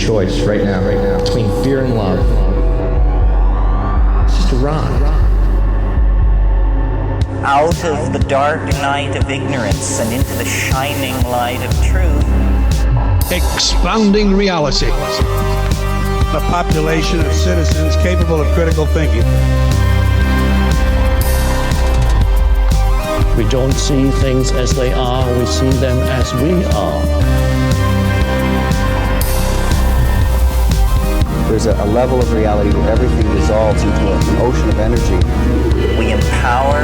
choice right now, between fear and love. It's just a rock. Out of the dark night of ignorance and into the shining light of truth. Expounding reality. A population of citizens capable of critical thinking. We don't see things as they are, we see them as we are. There's a level of reality where everything dissolves into an ocean of energy. We empower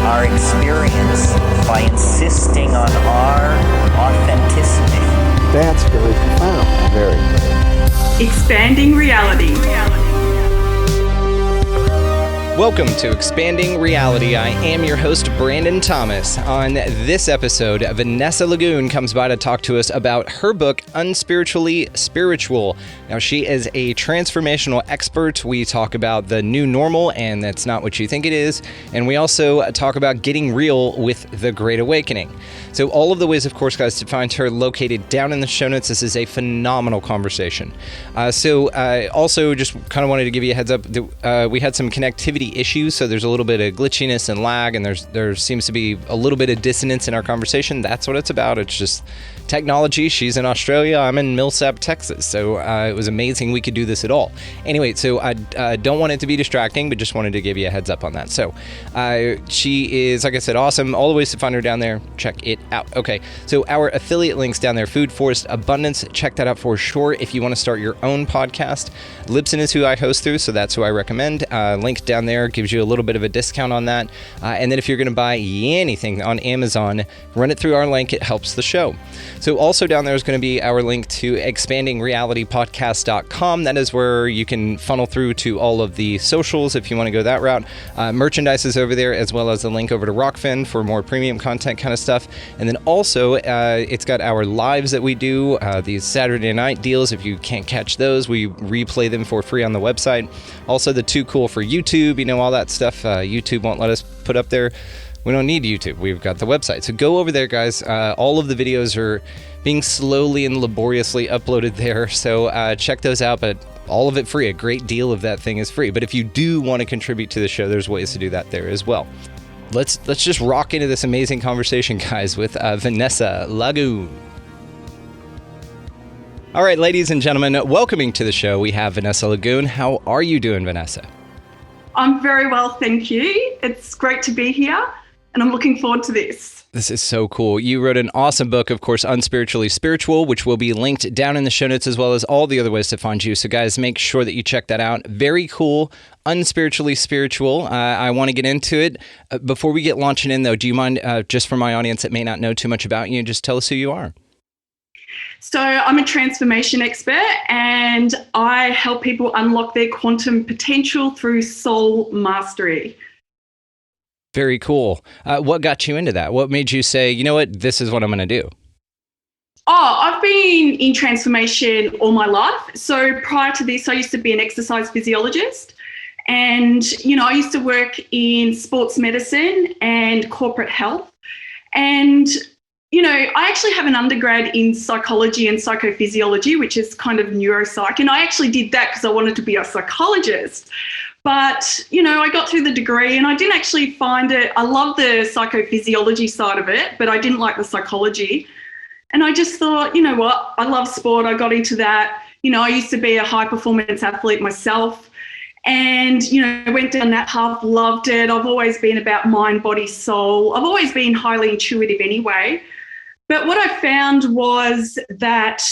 our experience by insisting on our authenticity. That's very profound. Very. Expanding reality. Welcome to Expanding Reality. I am your host, Brandon Thomas. On this episode, Vanessa Lougoon comes by to talk to us about her book, UnSpiritually Spiritual. Now, she is a transformational expert. We talk about the new normal, and that's not what you think it is. And we also talk about getting real with the Great Awakening. So all of the ways, of course, guys, to find her located down in the show notes. This is a phenomenal conversation. Also just kind of wanted to give you a heads up that we had some connectivity issues, so there's a little bit of glitchiness and lag, and there seems to be a little bit of dissonance in our conversation. That's what it's about. It's just technology. She's in Australia, I'm in Millsap, Texas, so it was amazing we could do this at all. Anyway, so I don't want it to be distracting, but just wanted to give you a heads up on that. So she is, like I said, awesome. All the ways to find her down there, check it out. Okay, so our affiliate links down there, Food Forest Abundance, check that out for sure if you want to start your own podcast. Libsyn is who I host through, so that's who I recommend. Link down there gives you a little bit of a discount on that. And then if you're going to buy anything on Amazon, run it through our link. It helps the show. So also down there is going to be our link to expandingrealitypodcast.com. That is where you can funnel through to all of the socials if you want to go that route. Merchandise is over there, as well as a link over to Rokfin for more premium content kind of stuff. And then also it's got our lives that we do, these Saturday night deals. If you can't catch those, we replay them for free on the website. Also the Too Cool for YouTube, all that stuff. YouTube won't let us put up there. We don't need YouTube. We've got the website. So go over there, guys. All of the videos are being slowly and laboriously uploaded there. So check those out, but all of it free. A great deal of that thing is free. But if you do want to contribute to the show, there's ways to do that there as well. Let's just rock into this amazing conversation, guys, with Vanessa Lougoon. All right, ladies and gentlemen, welcoming to the show, we have Vanessa Lougoon. How are you doing, Vanessa? I'm very well, thank you. It's great to be here, and I'm looking forward to this. This is so cool. You wrote an awesome book, of course, UnSpiritually Spiritual, which will be linked down in the show notes, as well as all the other ways to find you. So guys, make sure that you check that out. Very cool. UnSpiritually Spiritual. I want to get into it. Before we get launching in, though, do you mind, just for my audience that may not know too much about you, just tell us who you are? So I'm a transformation expert, and I help people unlock their quantum potential through soul mastery. Very cool. What got you into that? What made you say, you know what, this is what I'm going to do? I've been in transformation all my life. So prior to this, I used to be an exercise physiologist. And, I used to work in sports medicine and corporate health. And I actually have an undergrad in psychology and psychophysiology, which is kind of neuropsych. And I actually did that because I wanted to be a psychologist. But, I got through the degree and I didn't actually find it. I love the psychophysiology side of it, but I didn't like the psychology. And I just thought, you know what, I love sport. I got into that. I used to be a high performance athlete myself. And, went down that path, loved it. I've always been about mind, body, soul. I've always been highly intuitive anyway. But what I found was that,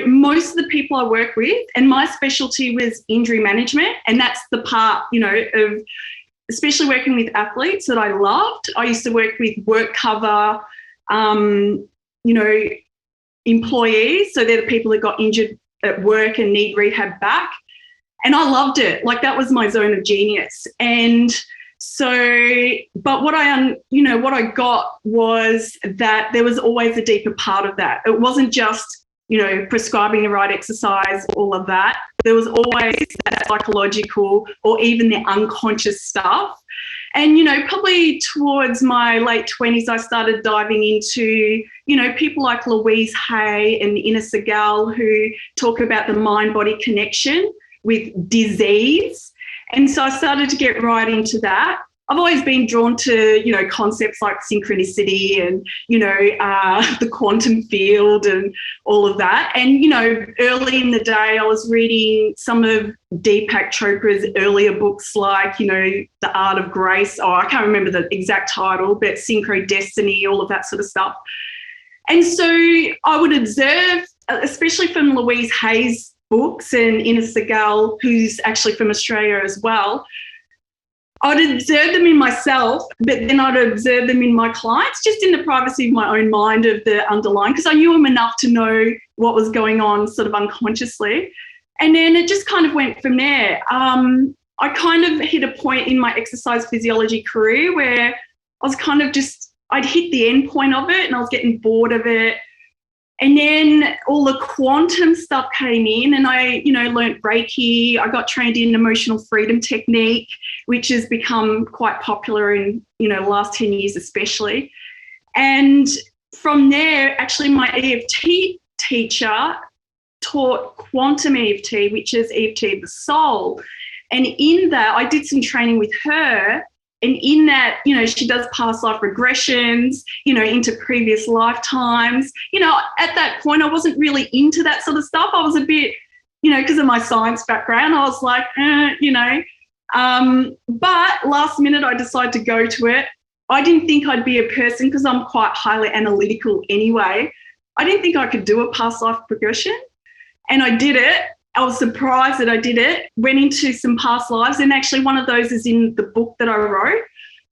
most of the people I work with, and my specialty was injury management, and that's the part, of especially working with athletes that I loved. I used to work with work cover, employees. So they're the people that got injured at work and need rehab back. And I loved it. Like, that was my zone of genius. And so, but what I got was that there was always a deeper part of that. It wasn't just, prescribing the right exercise, all of that. There was always that psychological or even the unconscious stuff. And, probably towards my late 20s, I started diving into, people like Louise Hay and Inna Segal, who talk about the mind-body connection with disease. And so I started to get right into that. I've always been drawn to, concepts like synchronicity and, the quantum field and all of that. And, early in the day, I was reading some of Deepak Chopra's earlier books like, The Art of Grace. Oh, I can't remember the exact title, but Synchro Destiny, all of that sort of stuff. And so I would observe, especially from Louise Hay's books and Inna Segal, who's actually from Australia as well, I'd observe them in myself, but then I'd observe them in my clients, just in the privacy of my own mind of the underlying, because I knew them enough to know what was going on sort of unconsciously. And then it just kind of went from there. I kind of hit a point in my exercise physiology career where I was kind of I'd hit the end point of it and I was getting bored of it. And then all the quantum stuff came in and I, learnt Reiki. I got trained in emotional freedom technique, which has become quite popular in, the last 10 years especially. And from there, actually my EFT teacher taught quantum EFT, which is EFT of the soul. And in that, I did some training with her. And in that, she does past life regressions, into previous lifetimes. At that point, I wasn't really into that sort of stuff. I was a bit, because of my science background, I was like, but last minute I decided to go to it. I didn't think I'd be a person, because I'm quite highly analytical anyway. I didn't think I could do a past life regression. And I did it. I was surprised that I did it, went into some past lives, and actually one of those is in the book that I wrote.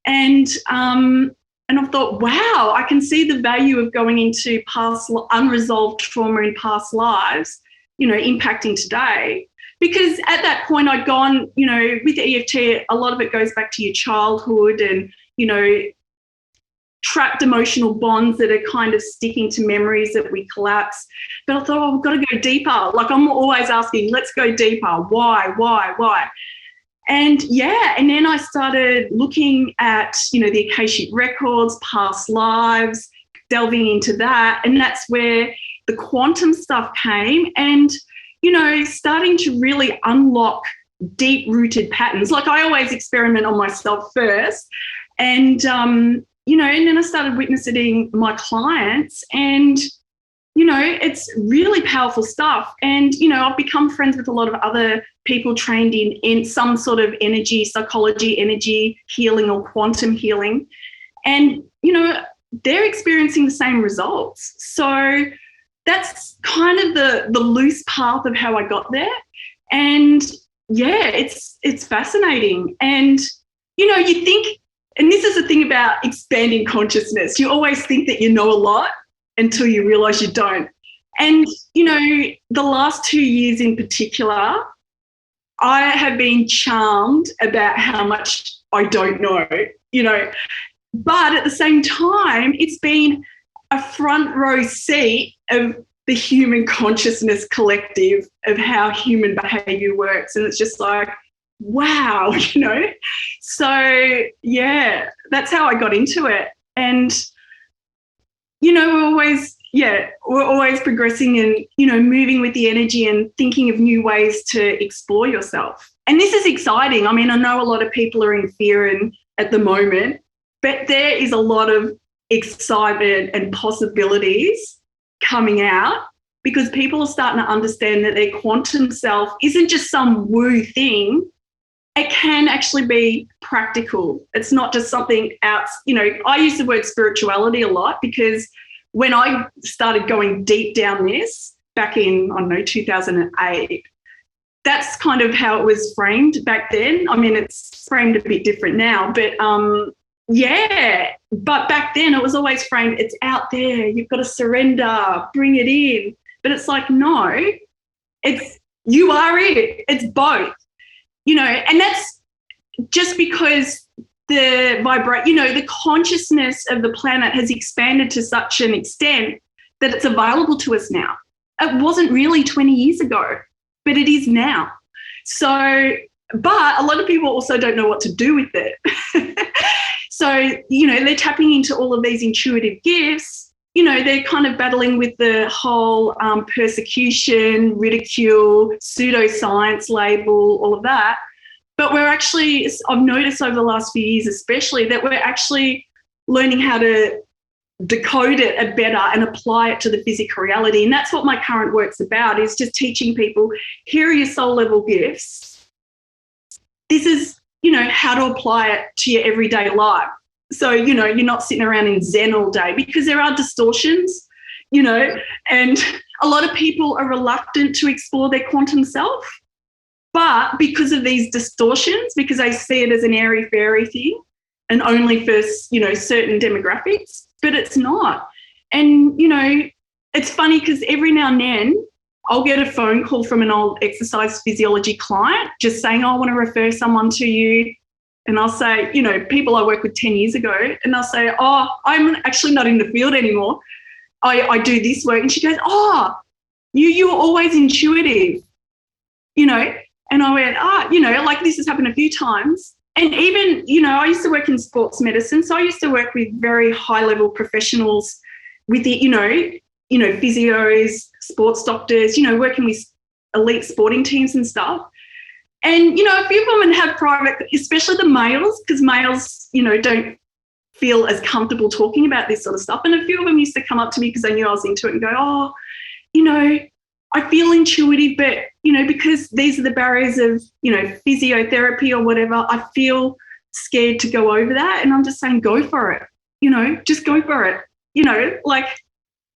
And I thought, wow, I can see the value of going into past unresolved trauma in past lives, impacting today. Because at that point I'd gone, with EFT, a lot of it goes back to your childhood and, trapped emotional bonds that are kind of sticking to memories that we collapse. But I thought, we've got to go deeper. Like I'm always asking, let's go deeper. Why? And and then I started looking at, the Akashic records, past lives, delving into that. And that's where the quantum stuff came and, starting to really unlock deep-rooted patterns. Like I always experiment on myself first. And, and then I started witnessing my clients and, it's really powerful stuff. And, I've become friends with a lot of other people trained in some sort of energy, psychology, energy healing or quantum healing. And, they're experiencing the same results. So that's kind of the loose path of how I got there. And, it's fascinating. And, you think, and this is the thing about expanding consciousness, you always think that you know a lot until you realise you don't. And, the last 2 years in particular, I have been charmed about how much I don't know, but at the same time, it's been a front row seat of the human consciousness collective of how human behaviour works. And it's just like, wow, So, that's how I got into it. And, we're always progressing and, moving with the energy and thinking of new ways to explore yourself. And this is exciting. I mean, I know a lot of people are in fear at the moment, but there is a lot of excitement and possibilities coming out because people are starting to understand that their quantum self isn't just some woo thing. It can actually be practical. It's not just something else. I use the word spirituality a lot because when I started going deep down this back in, 2008, that's kind of how it was framed back then. I mean, it's framed a bit different now, but but back then it was always framed, it's out there, you've got to surrender, bring it in. But it's like, no, you are it. It's both. And that's just because the consciousness of the planet has expanded to such an extent that it's available to us now. It wasn't really 20 years ago, but it is now. So, But a lot of people also don't know what to do with it. So, they're tapping into all of these intuitive gifts. They're kind of battling with the whole persecution, ridicule, pseudoscience label, all of that. But I've noticed over the last few years especially, that we're actually learning how to decode it better and apply it to the physical reality. And that's what my current work's about, is just teaching people, here are your soul level gifts. This is, how to apply it to your everyday life. So, you're not sitting around in Zen all day, because there are distortions, and a lot of people are reluctant to explore their quantum self. But because of these distortions, because they see it as an airy-fairy thing and only for, certain demographics, but it's not. And, it's funny because every now and then I'll get a phone call from an old exercise physiology client just saying, I want to refer someone to you. And I'll say, people I worked with 10 years ago, and they'll say, oh, I'm actually not in the field anymore. I do this work. And she goes, oh, you were always intuitive, And I went, like this has happened a few times. And even, I used to work in sports medicine. So I used to work with very high-level professionals with the, physios, sports doctors, working with elite sporting teams and stuff. And, a few women have private, especially the males, because males, don't feel as comfortable talking about this sort of stuff. And a few of them used to come up to me because they knew I was into it and go, oh, I feel intuitive, but, because these are the barriers of, physiotherapy or whatever, I feel scared to go over that. And I'm just saying, go for it, just go for it,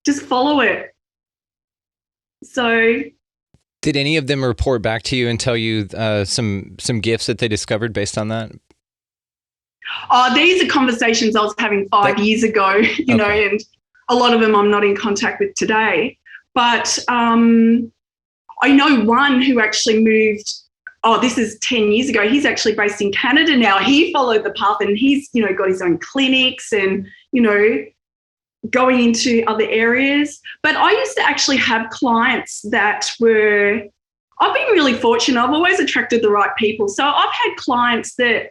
just follow it. So. Did any of them report back to you and tell you some gifts that they discovered based on that? Oh, these are conversations I was having 5 years ago, and a lot of them I'm not in contact with today. But I know one who actually moved, this is 10 years ago. He's actually based in Canada now. He followed the path, and he's, got his own clinics and, going into other areas. But I used to actually have clients that I've been really fortunate. I've always attracted the right people. So I've had clients that,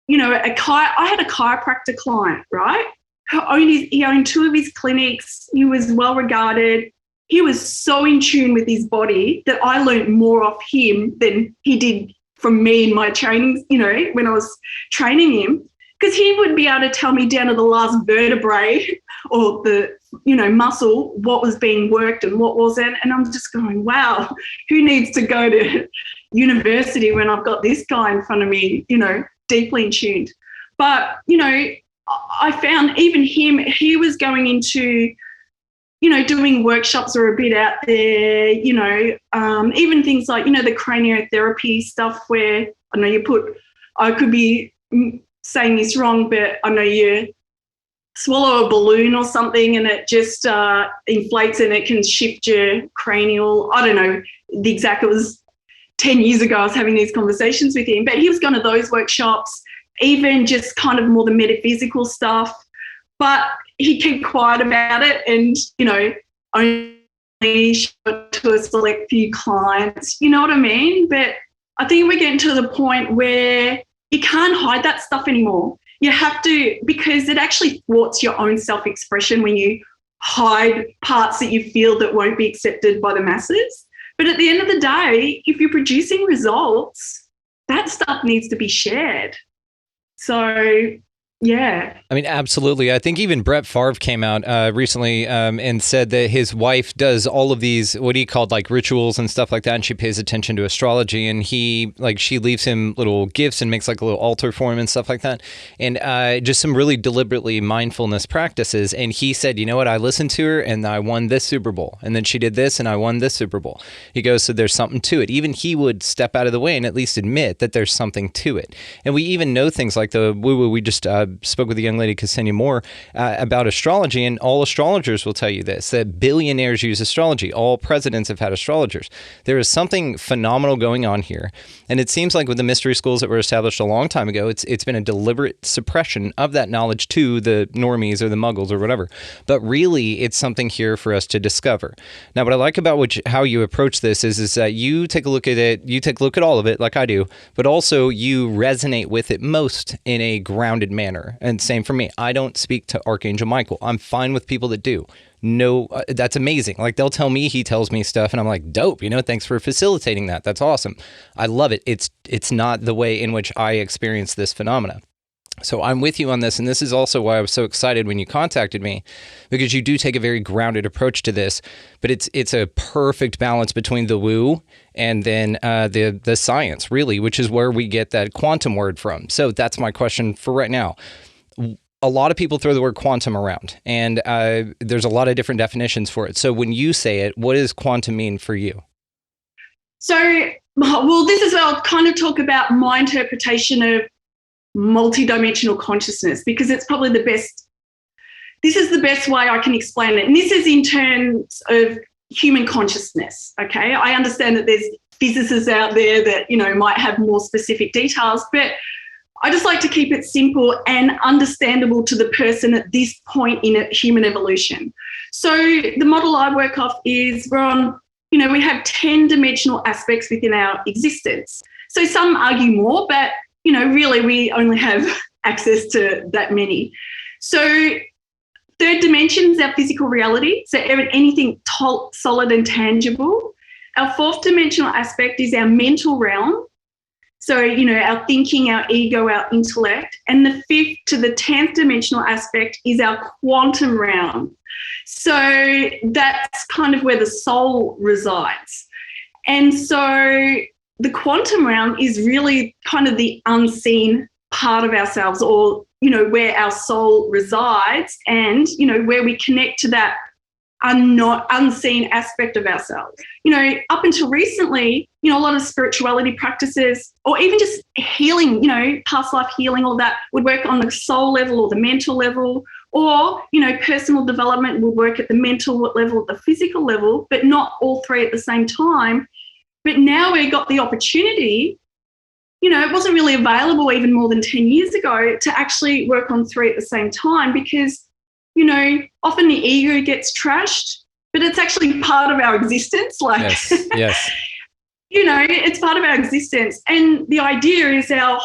I had a chiropractor client, right? He owned 2 of his clinics. He was well regarded. He was so in tune with his body that I learned more off him than he did from me in my trainings, when I was training him, because he would be able to tell me down to the last vertebrae or the, muscle, what was being worked and what wasn't. And I'm just going, wow, who needs to go to university when I've got this guy in front of me, deeply in tuned. But, I found even him, he was going into, doing workshops are a bit out there, even things like, the craniotherapy stuff where I could be saying this wrong, but I know you swallow a balloon or something and it just inflates and it can shift your cranial. I don't know the exact, it was 10 years ago I was having these conversations with him, but he was going to those workshops, even just kind of more the metaphysical stuff. But he kept quiet about it and, only showed to a select few clients, you know what I mean? But I think we're getting to the point where you can't hide that stuff anymore. You have to, because it actually thwarts your own self-expression when you hide parts that you feel that won't be accepted by the masses. But at the end of the day, if you're producing results, that stuff needs to be shared. So, yeah. I mean, absolutely. I think even Brett Favre came out recently and said that his wife does all of these, what he called like rituals and stuff like that, and she pays attention to astrology, and she leaves him little gifts and makes like a little altar for him and stuff like that, and just some really deliberately mindfulness practices. And he said, you know what, I listened to her and I won this Super Bowl, and then she did this and I won this Super Bowl. He goes, so there's something to it. Even he would step out of the way and at least admit that there's something to it. And we even know things like the woo-woo we just spoke with a young lady, Ksenia Moore, about astrology, and all astrologers will tell you this, that billionaires use astrology. All presidents have had astrologers. There is something phenomenal going on here. And it seems like with the mystery schools that were established a long time ago, it's been a deliberate suppression of that knowledge to the normies or the muggles or whatever. But really, it's something here for us to discover. Now, what I like about how you approach this is that you take a look at it, you take a look at all of it like I do, but also you resonate with it most in a grounded manner. And same for me. I don't speak to Archangel Michael. I'm fine with people that do. No, that's amazing. Like, they'll tell me, he tells me stuff, and I'm like, dope, thanks for facilitating that. That's awesome. I love it. It's not the way in which I experience this phenomena. So I'm with you on this, and this is also why I was so excited when you contacted me, because you do take a very grounded approach to this, but it's a perfect balance between the woo and then the science, really, which is where we get that quantum word from. So that's my question for right now. A lot of people throw the word quantum around, and there's a lot of different definitions for it. So when you say it, what does quantum mean for you? So, well, this is where I'll kind of talk about my interpretation of multidimensional consciousness, because it's probably this is the best way I can explain it. And this is in terms of human consciousness, okay? I understand that there's physicists out there that, might have more specific details, but I just like to keep it simple and understandable to the person at this point in human evolution. So the model I work off is we're on, we have 10-dimensional aspects within our existence. So some argue more, but, really we only have access to that many. So third dimension is our physical reality, so anything solid and tangible. Our fourth dimensional aspect is our mental realm. So, our thinking, our ego, our intellect. And the 5th to the 10th dimensional aspect is our quantum realm. So that's kind of where the soul resides. And so the quantum realm is really kind of the unseen part of ourselves, or, where our soul resides and, where we connect to that unseen aspect of ourselves. Up until recently, a lot of spirituality practices, or even just healing, past life healing, all that would work on the soul level or the mental level, or, personal development will work at the mental level, the physical level, but not all three at the same time. But now we've got the opportunity, it wasn't really available even more than 10 years ago to actually work on three at the same time, because often the ego gets trashed, but it's actually part of our existence. Yes. It's part of our existence. And the idea is our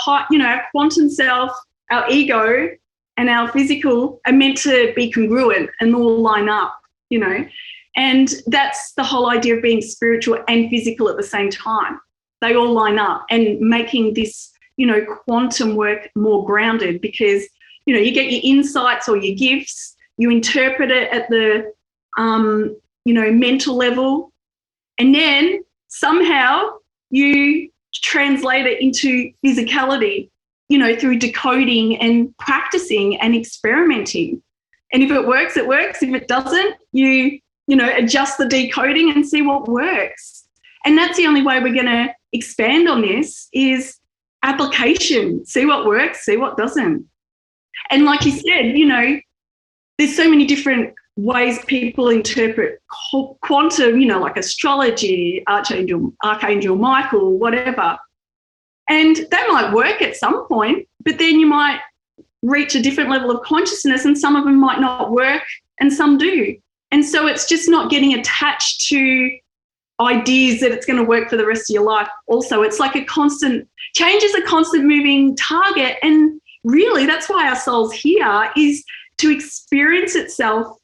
quantum self, our ego, and our physical are meant to be congruent and all line up, And that's the whole idea of being spiritual and physical at the same time. They all line up, and making this, quantum work more grounded, because, you get your insights or your gifts, you interpret it at the, mental level, and then somehow you translate it into physicality, through decoding and practicing and experimenting. And if it works, it works. If it doesn't, you adjust the decoding and see what works. And that's the only way we're going to expand on this, is application. See what works, see what doesn't. And like you said, there's so many different ways people interpret quantum, like astrology, Archangel Michael, whatever. And that might work at some point, but then you might reach a different level of consciousness, and some of them might not work and some do. And so it's just not getting attached to ideas that it's going to work for the rest of your life. Also, it's like change is a constant moving target. And really, that's why our soul's here, is to experience itself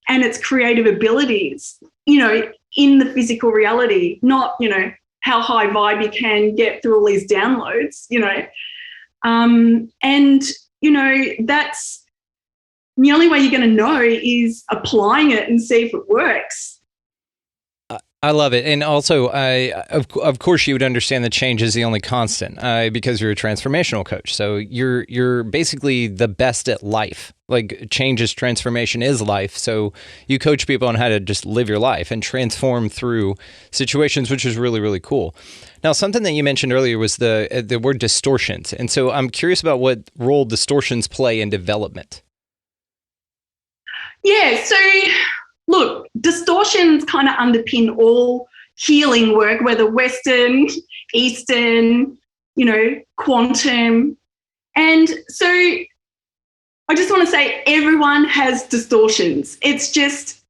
and its creative abilities, in the physical reality, not, how high vibe you can get through all these downloads, that's the only way you're going to know is applying it and see if it works. I love it. And also, of course, you would understand that change is the only constant because you're a transformational coach. So you're basically the best at life. Like change is transformation is life. So you coach people on how to just live your life and transform through situations, which is really, really cool. Now, something that you mentioned earlier was the word distortions. And so I'm curious about what role distortions play in development. Yeah, so look, distortions kind of underpin all healing work, whether Western, Eastern, quantum. And so I just want to say everyone has distortions. It's just,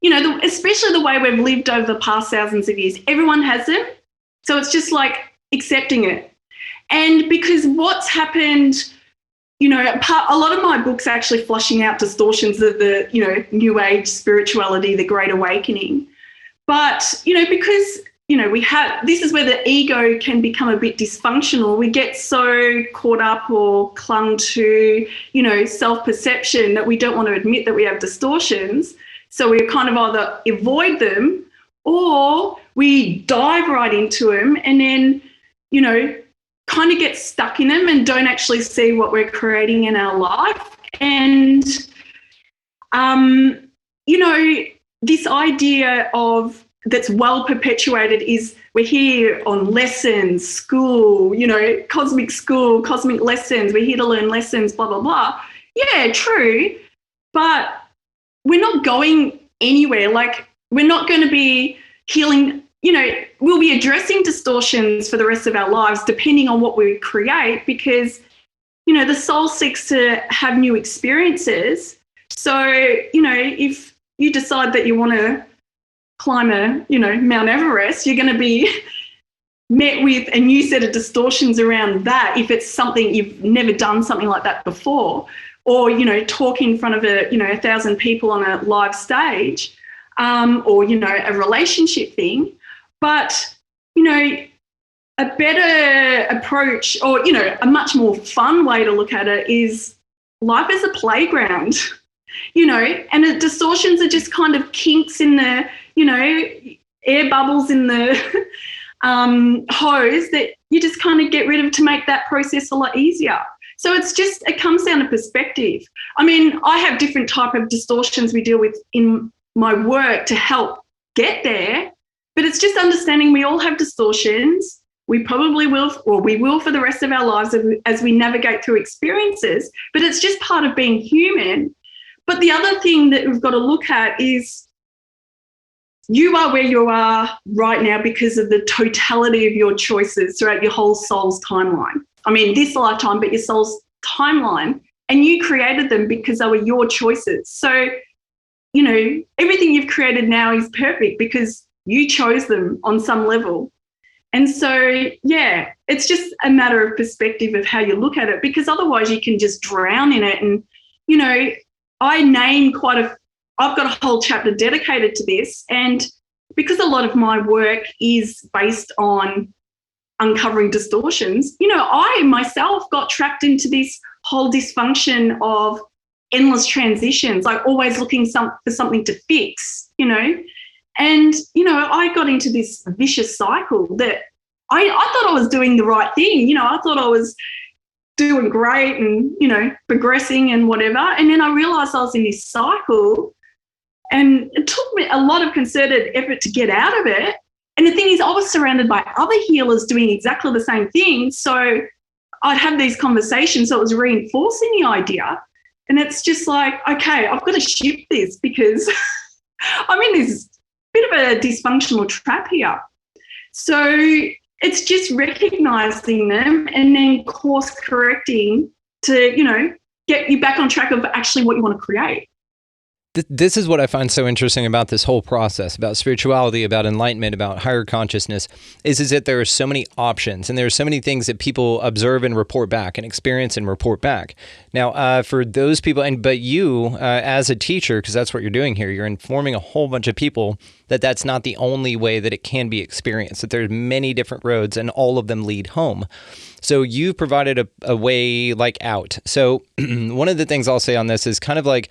especially the way we've lived over the past thousands of years, everyone has them. So it's just like accepting it. And because what's happened, a lot of my books are actually flushing out distortions of the, New Age spirituality, the Great Awakening. But, because, this is where the ego can become a bit dysfunctional. We get so caught up or clung to, self-perception that we don't want to admit that we have distortions. So we kind of either avoid them or we dive right into them and then, kind of get stuck in them and don't actually see what we're creating in our life. And, this idea of that's well perpetuated is we're here on lessons, school, cosmic lessons. We're here to learn lessons, blah, blah, blah. Yeah, true. But we're not going anywhere. Like we're not going to be healing, we'll be addressing distortions for the rest of our lives, depending on what we create, because, the soul seeks to have new experiences. So, if you decide that you want to climb Mount Everest, you're going to be met with a new set of distortions around that if it's something you've never done something like that before, or, talk in front of 1,000 people on a live stage, or, a relationship thing. But, a better approach or, a much more fun way to look at it is life as a playground, and the distortions are just kind of kinks in the, air bubbles in the hose that you just kind of get rid of to make that process a lot easier. So it comes down to perspective. I mean, I have different type of distortions we deal with in my work to help get there, but it's just understanding we all have distortions. We probably will, or we will for the rest of our lives as we navigate through experiences, but it's just part of being human. But the other thing that we've got to look at is you are where you are right now because of the totality of your choices throughout your whole soul's timeline. I mean, this lifetime, but your soul's timeline, and you created them because they were your choices. So, everything you've created now is perfect because you chose them on some level. And so, yeah, it's just a matter of perspective of how you look at it, because otherwise you can just drown in it. And, I name I've got a whole chapter dedicated to this. And because a lot of my work is based on uncovering distortions, I myself got trapped into this whole dysfunction of endless transitions, like always looking for something to fix, And, I got into this vicious cycle that I thought I was doing the right thing. I thought I was doing great and, progressing and whatever. And then I realized I was in this cycle, and it took me a lot of concerted effort to get out of it. And the thing is, I was surrounded by other healers doing exactly the same thing. So I'd have these conversations. So it was reinforcing the idea. And it's just like, okay, I've got to shift this because I'm in this bit of a dysfunctional trap here. So it's just recognizing them and then course correcting to, get you back on track of actually what you want to create. This is what I find so interesting about this whole process, about spirituality, about enlightenment, about higher consciousness, is that there are so many options and there are so many things that people observe and report back and experience and report back. Now, for those people, but you as a teacher, because that's what you're doing here, you're informing a whole bunch of people that that's not the only way that it can be experienced, that there's many different roads and all of them lead home. So you've provided a way like out. So one of the things I'll say on this is kind of like,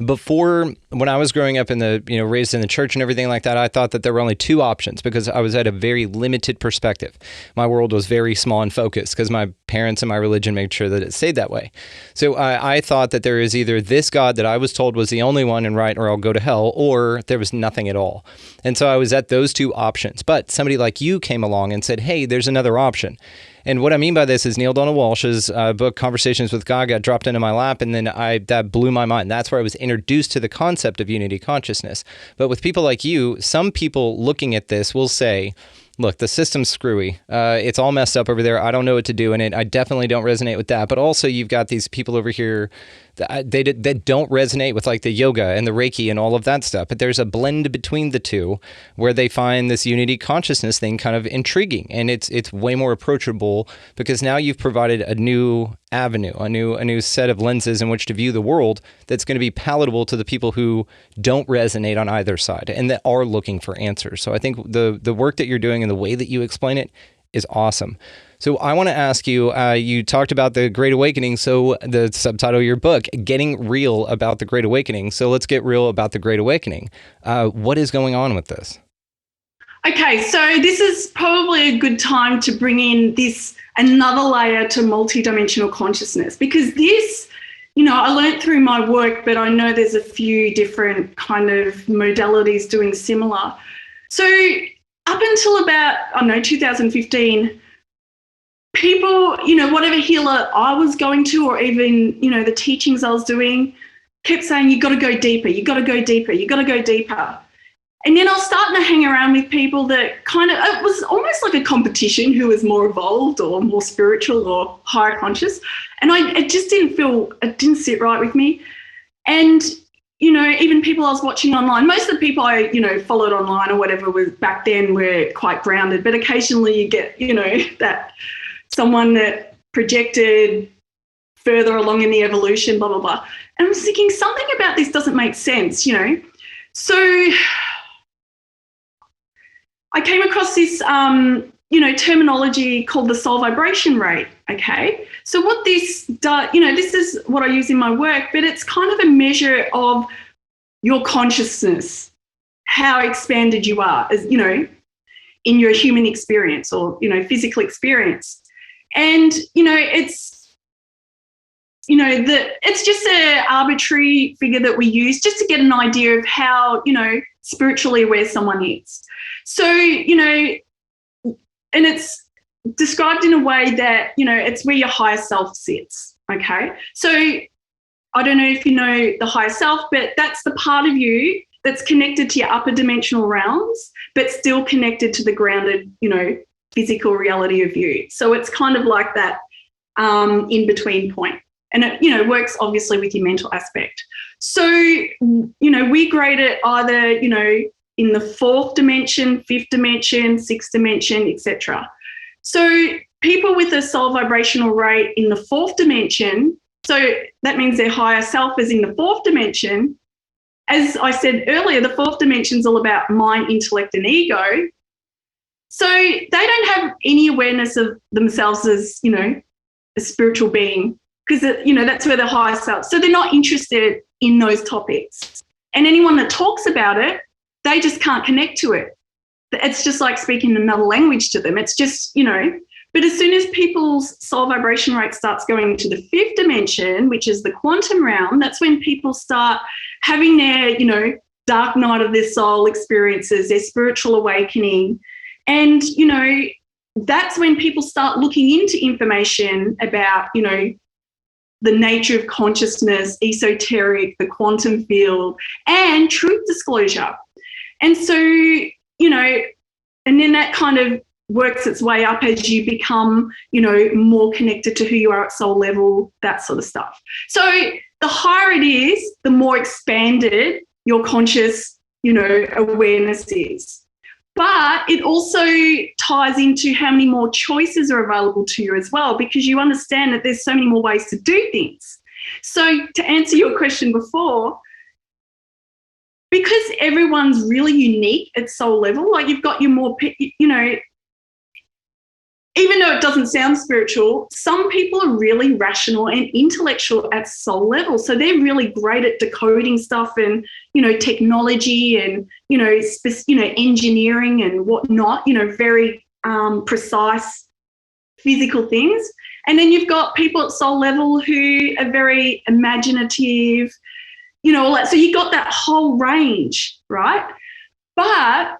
before, when I was growing up in the, raised in the church and everything like that, I thought that there were only two options because I was at a very limited perspective. My world was very small and focused because my parents and my religion made sure that it stayed that way. So I thought that there is either this God that I was told was the only one and right, or I'll go to hell, or there was nothing at all. And so I was at those two options. But somebody like you came along and said, hey, there's another option. And what I mean by this is Neil Donald Walsh's book, Conversations with God, got dropped into my lap, and then that blew my mind. That's where I was introduced to the concept of unity consciousness. But with people like you, some people looking at this will say, look, the system's screwy. It's all messed up over there. I don't know what to do in it. I definitely don't resonate with that. But also you've got these people over here that don't resonate with like the yoga and the Reiki and all of that stuff. But there's a blend between the two where they find this unity consciousness thing kind of intriguing. And it's way more approachable because now you've provided a new avenue, a new set of lenses in which to view the world that's going to be palatable to the people who don't resonate on either side and that are looking for answers. So I think the work that you're doing and the way that you explain it is awesome. So I want to ask you, you talked about the Great Awakening. So the subtitle of your book, Getting Real About the Great Awakening. So let's get real about the Great Awakening. What is going on with this? Okay, so this is probably a good time to bring in another layer to multidimensional consciousness, because this, I learned through my work, but I know there's a few different kind of modalities doing similar. So up until about, 2015, people, whatever healer I was going to, or even, the teachings I was doing, kept saying, you got to go deeper, you got to go deeper, you got to go deeper. And then I was starting to hang around with people that it was almost like a competition who was more evolved or more spiritual or higher conscious. And it just it didn't sit right with me. And, even people I was watching online, most of the people I, followed online or whatever back then were quite grounded, but occasionally you get, that someone that projected further along in the evolution, blah, blah, blah. And I was thinking something about this doesn't make sense, So I came across this, terminology called the soul vibration rate, okay? So what this does, this is what I use in my work, but it's kind of a measure of your consciousness, how expanded you are, as in your human experience or, physical experience. And, it's just an arbitrary figure that we use just to get an idea of how, spiritually aware someone is. So, and it's described in a way that, it's where your higher self sits, okay? So I don't know if you know the higher self, but that's the part of you that's connected to your upper dimensional realms, but still connected to the grounded, physical reality of you. So it's kind of like that in-between point. And it, works obviously with your mental aspect. So, we grade it either, in the fourth dimension, fifth dimension, sixth dimension, etc. So people with a soul vibrational rate in the fourth dimension, so that means their higher self is in the fourth dimension. As I said earlier, the fourth dimension is all about mind, intellect, and ego. So they don't have any awareness of themselves as, a spiritual being, because, that's where the higher self. So they're not interested in those topics. And anyone that talks about it, they just can't connect to it. It's just like speaking another language to them. It's just, but as soon as people's soul vibration rate starts going to the fifth dimension, which is the quantum realm, that's when people start having their, dark night of their soul experiences, their spiritual awakening. And, that's when people start looking into information about, the nature of consciousness, esoteric, the quantum field, and truth disclosure. And so, and then that kind of works its way up as you become, more connected to who you are at soul level, that sort of stuff. So the higher it is, the more expanded your conscious, awareness is. But it also ties into how many more choices are available to you as well, because you understand that there's so many more ways to do things. So to answer your question before, because everyone's really unique at soul level, like you've got your more, even though it doesn't sound spiritual, some people are really rational and intellectual at soul level. So they're really great at decoding stuff and, technology and, engineering and whatnot, very precise physical things. And then you've got people at soul level who are very imaginative, all that. So you got that whole range, right? But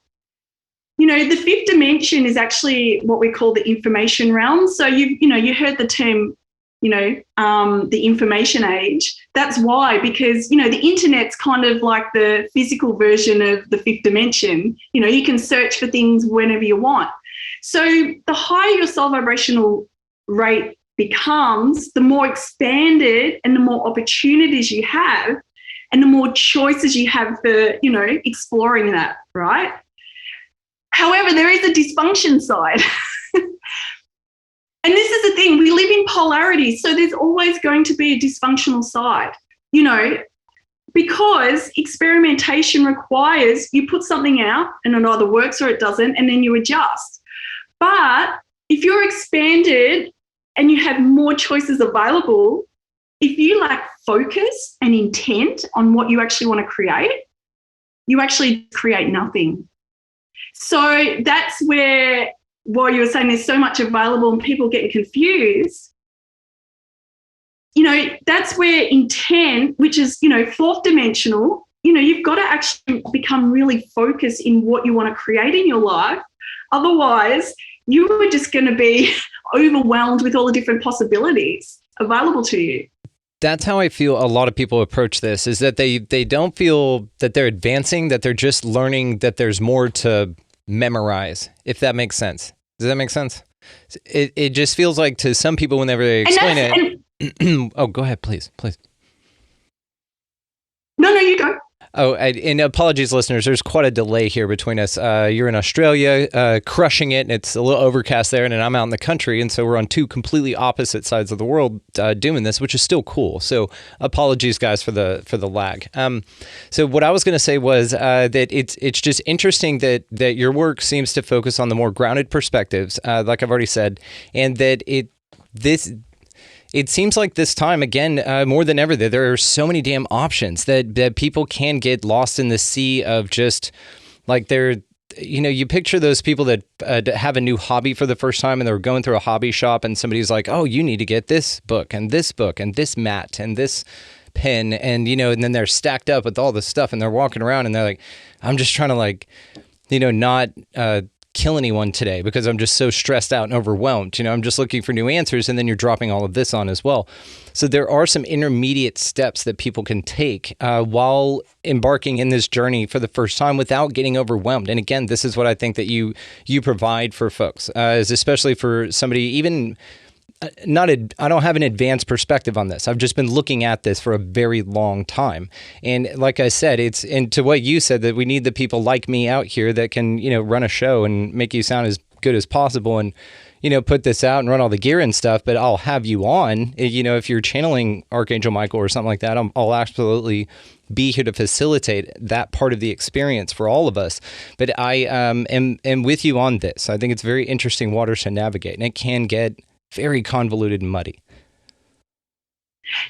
the fifth dimension is actually what we call the information realm. So you heard the term, the information age. That's why, because, the internet's kind of like the physical version of the fifth dimension. You can search for things whenever you want. So the higher your soul vibrational rate becomes, the more expanded and the more opportunities you have and the more choices you have for, exploring that, right? However, there is a dysfunction side. And this is the thing, we live in polarity, so there's always going to be a dysfunctional side, because experimentation requires you put something out and it either works or it doesn't, and then you adjust. But if you're expanded and you have more choices available, if you lack focus and intent on what you actually want to create, you actually create nothing. So that's where, while you were saying there's so much available and people getting confused, that's where intent, which is, fourth dimensional, you've got to actually become really focused in what you want to create in your life. Otherwise, you are just going to be overwhelmed with all the different possibilities available to you. That's how I feel a lot of people approach this, is that they don't feel that they're advancing, that they're just learning that there's more to memorize, if that makes sense. Does that make sense? It just feels like to some people whenever they explain it. Oh, go ahead, please. No, you go. Oh, and apologies, listeners. There's quite a delay here between us. You're in Australia, crushing it, and it's a little overcast there, and then I'm out in the country, and so we're on two completely opposite sides of the world doing this, which is still cool. So apologies, guys, for the lag. So what I was going to say was that it's just interesting that your work seems to focus on the more grounded perspectives, like I've already said, and that it seems like this time, again, more than ever, that there are so many damn options that people can get lost in the sea of just like you picture those people that have a new hobby for the first time and they're going through a hobby shop and somebody's like, oh, you need to get this book and this mat and this pen and, and then they're stacked up with all this stuff and they're walking around and they're like, I'm just trying to not kill anyone today because I'm just so stressed out and overwhelmed. I'm just looking for new answers, and then you're dropping all of this on as well. So there are some intermediate steps that people can take while embarking in this journey for the first time without getting overwhelmed. And again, this is what I think that you provide for folks, is especially for somebody even I don't have an advanced perspective on this. I've just been looking at this for a very long time. And like I said, and to what you said, that we need the people like me out here that can, run a show and make you sound as good as possible and, put this out and run all the gear and stuff. But I'll have you on, if you're channeling Archangel Michael or something like that, I'll absolutely be here to facilitate that part of the experience for all of us. But I am with you on this. I think it's very interesting waters to navigate, and it can get very convoluted and muddy.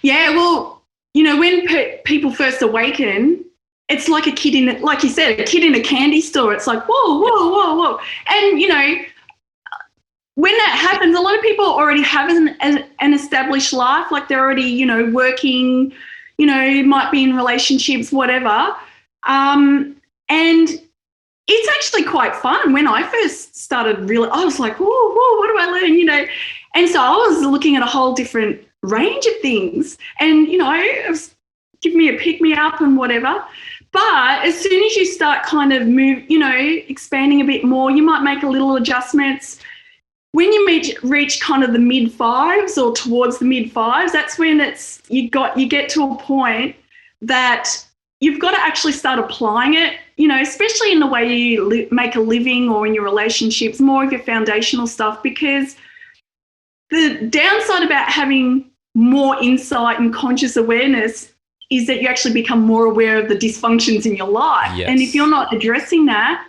Yeah, well, when people first awaken, it's like a kid like you said, a kid in a candy store. It's like, whoa. And, when that happens, a lot of people already have an established life, like they're already, working, might be in relationships, whatever. And it's actually quite fun. When I first started I was like, whoa, what do I learn, And so I was looking at a whole different range of things and, it was give me a pick-me-up and whatever. But as soon as you start kind of expanding a bit more, you might make a little adjustments. When you reach kind of the mid-fives or towards the mid-fives, that's when you get to a point that you've got to actually start applying it, especially in the way you make a living or in your relationships, more of your foundational stuff, because the downside about having more insight and conscious awareness is that you actually become more aware of the dysfunctions in your life. Yes. And if you're not addressing that,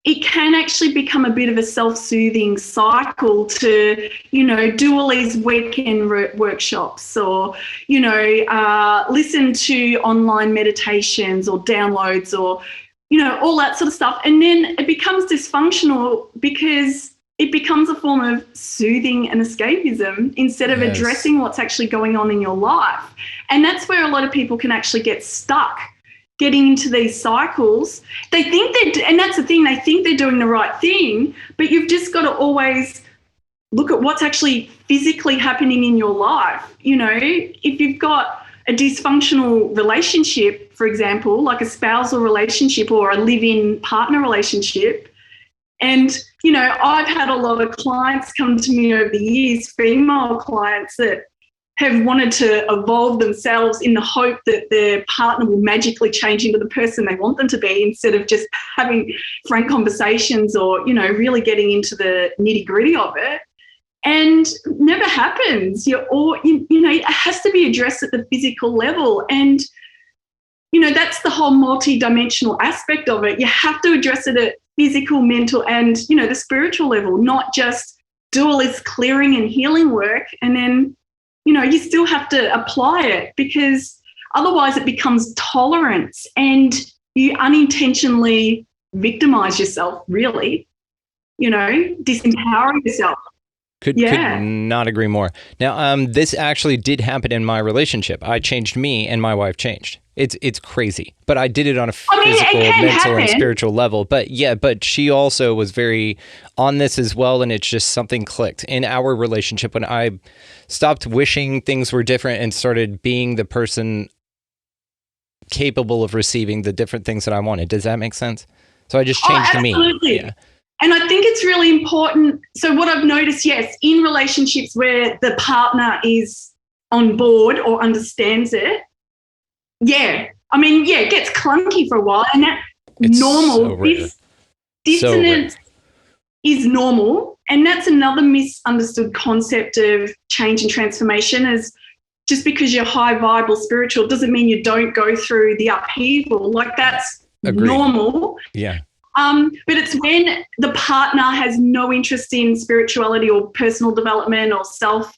it can actually become a bit of a self-soothing cycle to, do all these weekend workshops or, listen to online meditations or downloads or, all that sort of stuff. And then it becomes dysfunctional because it becomes a form of soothing and escapism instead of addressing what's actually going on in your life. And that's where a lot of people can actually get stuck getting into these cycles. They think and that's the thing, they think they're doing the right thing, but you've just got to always look at what's actually physically happening in your life. If you've got a dysfunctional relationship, for example, like a spousal relationship or a live-in partner relationship, and, I've had a lot of clients come to me over the years, female clients that have wanted to evolve themselves in the hope that their partner will magically change into the person they want them to be instead of just having frank conversations or, really getting into the nitty-gritty of it. And never happens. It has to be addressed at the physical level. And, that's the whole multi-dimensional aspect of it. You have to address it at physical, mental, and, the spiritual level, not just do all this clearing and healing work and then you still have to apply it, because otherwise it becomes tolerance and you unintentionally victimize yourself, really, disempower yourself. Could not agree more. Now, this actually did happen in my relationship. I changed me and my wife changed. It's crazy, but I did it on a physical, mental, and spiritual level. But she also was very on this as well, and it's just something clicked in our relationship when I stopped wishing things were different and started being the person capable of receiving the different things that I wanted. Does that make sense? So I just changed me. Absolutely. Yeah. And I think it's really important. So what I've noticed, yes, in relationships where the partner is on board or understands it, it gets clunky for a while, and that's normal. So Dissonance is normal, and that's another misunderstood concept of change and transformation is just because you're high vibe or spiritual doesn't mean you don't go through the upheaval. Like that's normal. Yeah. But it's when the partner has no interest in spirituality or personal development or self,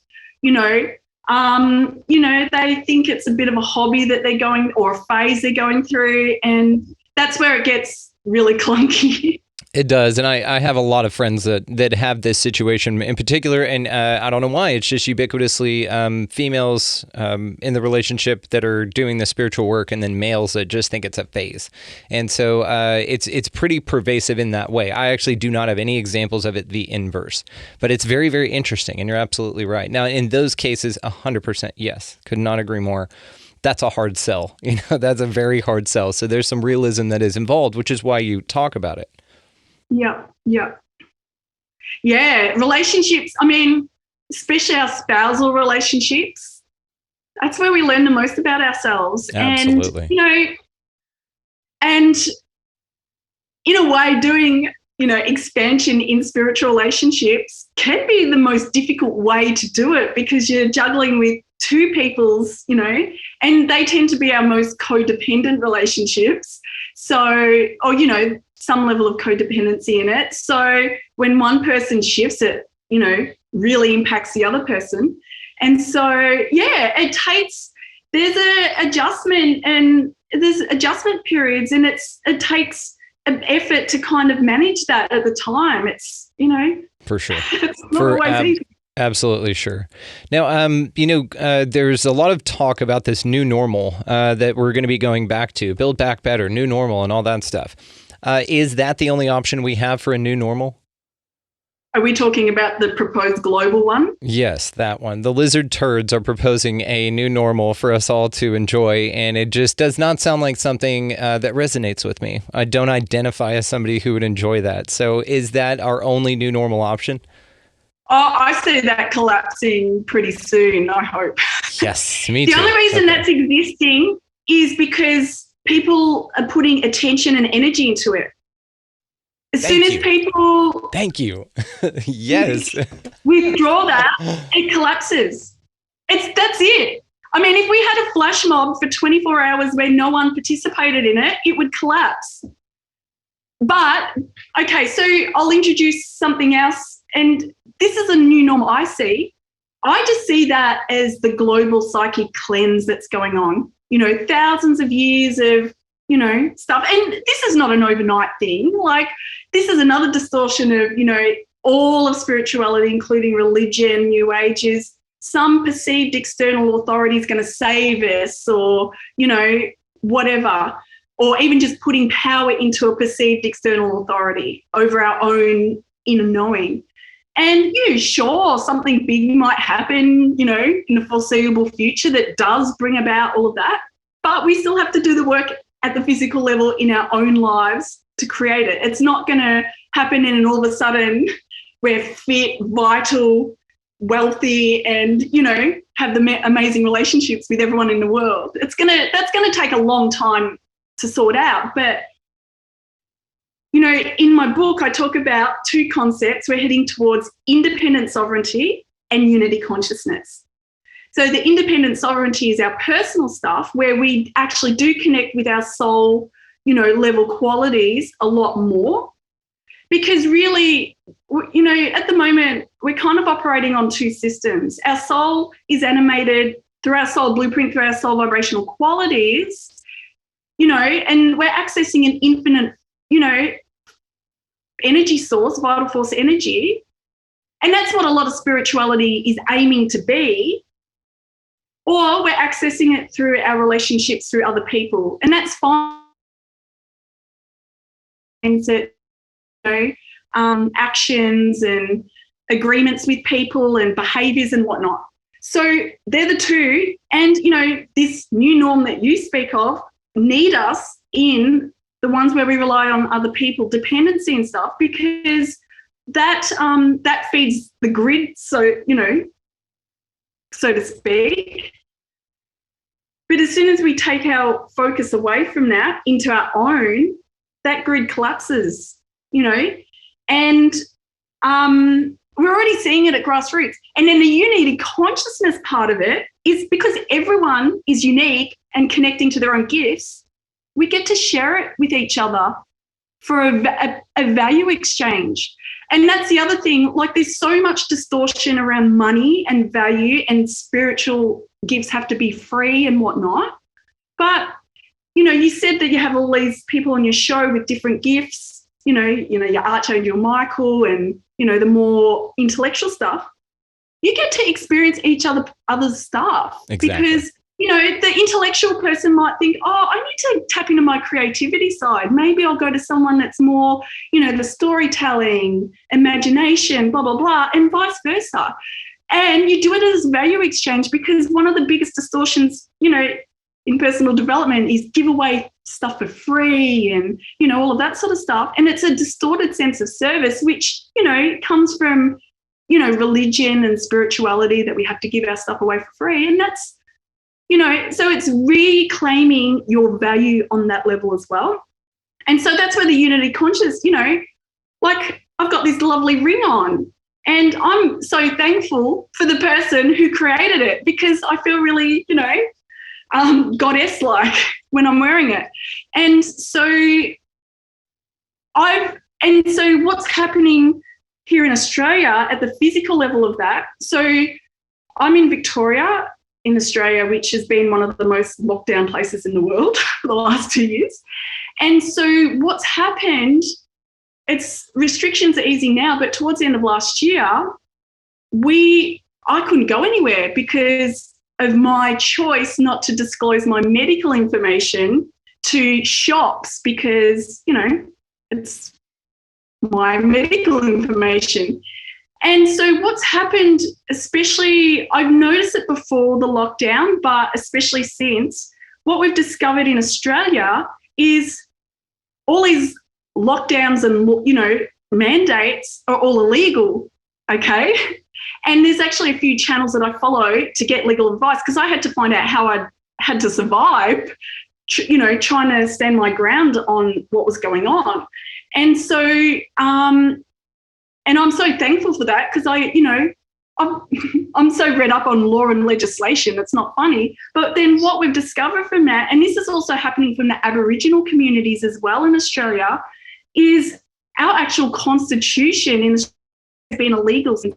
they think it's a bit of a hobby that they're going or a phase they're going through, and that's where it gets really clunky. It does, and I have a lot of friends that have this situation in particular, and I don't know why. It's just ubiquitously females in the relationship that are doing the spiritual work, and then males that just think it's a phase. And so it's pretty pervasive in that way. I actually do not have any examples of it the inverse, but it's very, very interesting, and you're absolutely right. Now, in those cases, 100% yes, could not agree more. That's a hard sell. That's a very hard sell. So there's some realism that is involved, which is why you talk about it. Yeah, relationships, especially our spousal relationships, that's where we learn the most about ourselves. Absolutely. And in a way doing, expansion in spiritual relationships can be the most difficult way to do it because you're juggling with two people's, and they tend to be our most codependent relationships. So, some level of codependency in it. So when one person shifts, it, really impacts the other person. And so, there's an adjustment and there's adjustment periods, and it takes an effort to kind of manage that at the time. It's, For sure. It's not always easy. Absolutely sure. Now, there's a lot of talk about this new normal that we're going to be going back to, build back better, new normal and all that stuff. Is that the only option we have for a new normal? Are we talking about the proposed global one? Yes, that one. The lizard turds are proposing a new normal for us all to enjoy, and it just does not sound like something that resonates with me. I don't identify as somebody who would enjoy that. So is that our only new normal option? Oh, I see that collapsing pretty soon, I hope. Yes, me too. The only reason that's existing is because people are putting attention and energy into it. As soon as people... Thank you. Yes. Withdraw that, it collapses. That's it. If we had a flash mob for 24 hours where no one participated in it, it would collapse. But, okay, so I'll introduce something else. And this is a new normal I see. I just see that as the global psychic cleanse that's going on. You know, thousands of years of, you know, stuff. And this is not an overnight thing. Like, this is another distortion of, you know, all of spirituality, including religion, New Ages. Some perceived external authority is going to save us, or, you know, whatever. Or even just putting power into a perceived external authority over our own inner knowing. And, you know, sure, something big might happen, you know, in the foreseeable future that does bring about all of that. But we still have to do the work at the physical level in our own lives to create it. It's not going to happen and all of a sudden we're fit, vital, wealthy, and, you know, have the amazing relationships with everyone in the world. That's going to take a long time to sort out. But, you know, in my book, I talk about two concepts. We're heading towards independent sovereignty and unity consciousness. So the independent sovereignty is our personal stuff, where we actually do connect with our soul, you know, level qualities a lot more. Because really, you know, at the moment, we're kind of operating on two systems. Our soul is animated through our soul blueprint, through our soul vibrational qualities, you know, and we're accessing an infinite, you know, energy source, vital force energy. And that's what a lot of spirituality is aiming to be. Or we're accessing it through our relationships through other people. And that's fine. And so, you know, actions and agreements with people and behaviours and whatnot. So they're the two. And, you know, this new norm that you speak of need us in the ones where we rely on other people, dependency and stuff, because that that feeds the grid, so, you know, so to speak. But as soon as we take our focus away from that into our own, that grid collapses, you know, and we're already seeing it at grassroots. And then the unity consciousness part of it is because everyone is unique and connecting to their own gifts, we get to share it with each other for a value exchange. And that's the other thing, like there's so much distortion around money and value, and spiritual gifts have to be free and whatnot. But, you know, you said that you have all these people on your show with different gifts, you know, your Archangel Michael and, you know, the more intellectual stuff. You get to experience each other's stuff. Exactly. Because, you know, the intellectual person might think, oh, I need to tap into my creativity side. Maybe I'll go to someone that's more, you know, the storytelling, imagination, blah, blah, blah, and vice versa. And you do it as value exchange, because one of the biggest distortions, you know, in personal development is give away stuff for free and, you know, all of that sort of stuff. And it's a distorted sense of service, which, you know, comes from, you know, religion and spirituality, that we have to give our stuff away for free. And that's, you know, so it's reclaiming your value on that level as well. And so that's where the unity conscious, you know, like I've got this lovely ring on, and I'm so thankful for the person who created it, because I feel really, you know, goddess-like when I'm wearing it. And so what's happening here in Australia at the physical level of that, so I'm in Victoria in Australia, which has been one of the most locked down places in the world for the last 2 years. And so what's happened, it's restrictions are easing now, but towards the end of last year, I couldn't go anywhere because of my choice not to disclose my medical information to shops, because, you know, it's my medical information. And so what's happened, especially, I've noticed it before the lockdown, but especially since, what we've discovered in Australia is all these lockdowns and, you know, mandates are all illegal, okay? And there's actually a few channels that I follow to get legal advice, because I had to find out how I had to survive, you know, trying to stand my ground on what was going on. And so, and I'm so thankful for that, because I'm so read up on law and legislation, it's not funny. But then what we've discovered from that, and this is also happening from the Aboriginal communities as well in Australia, is our actual constitution in Australia has been illegal since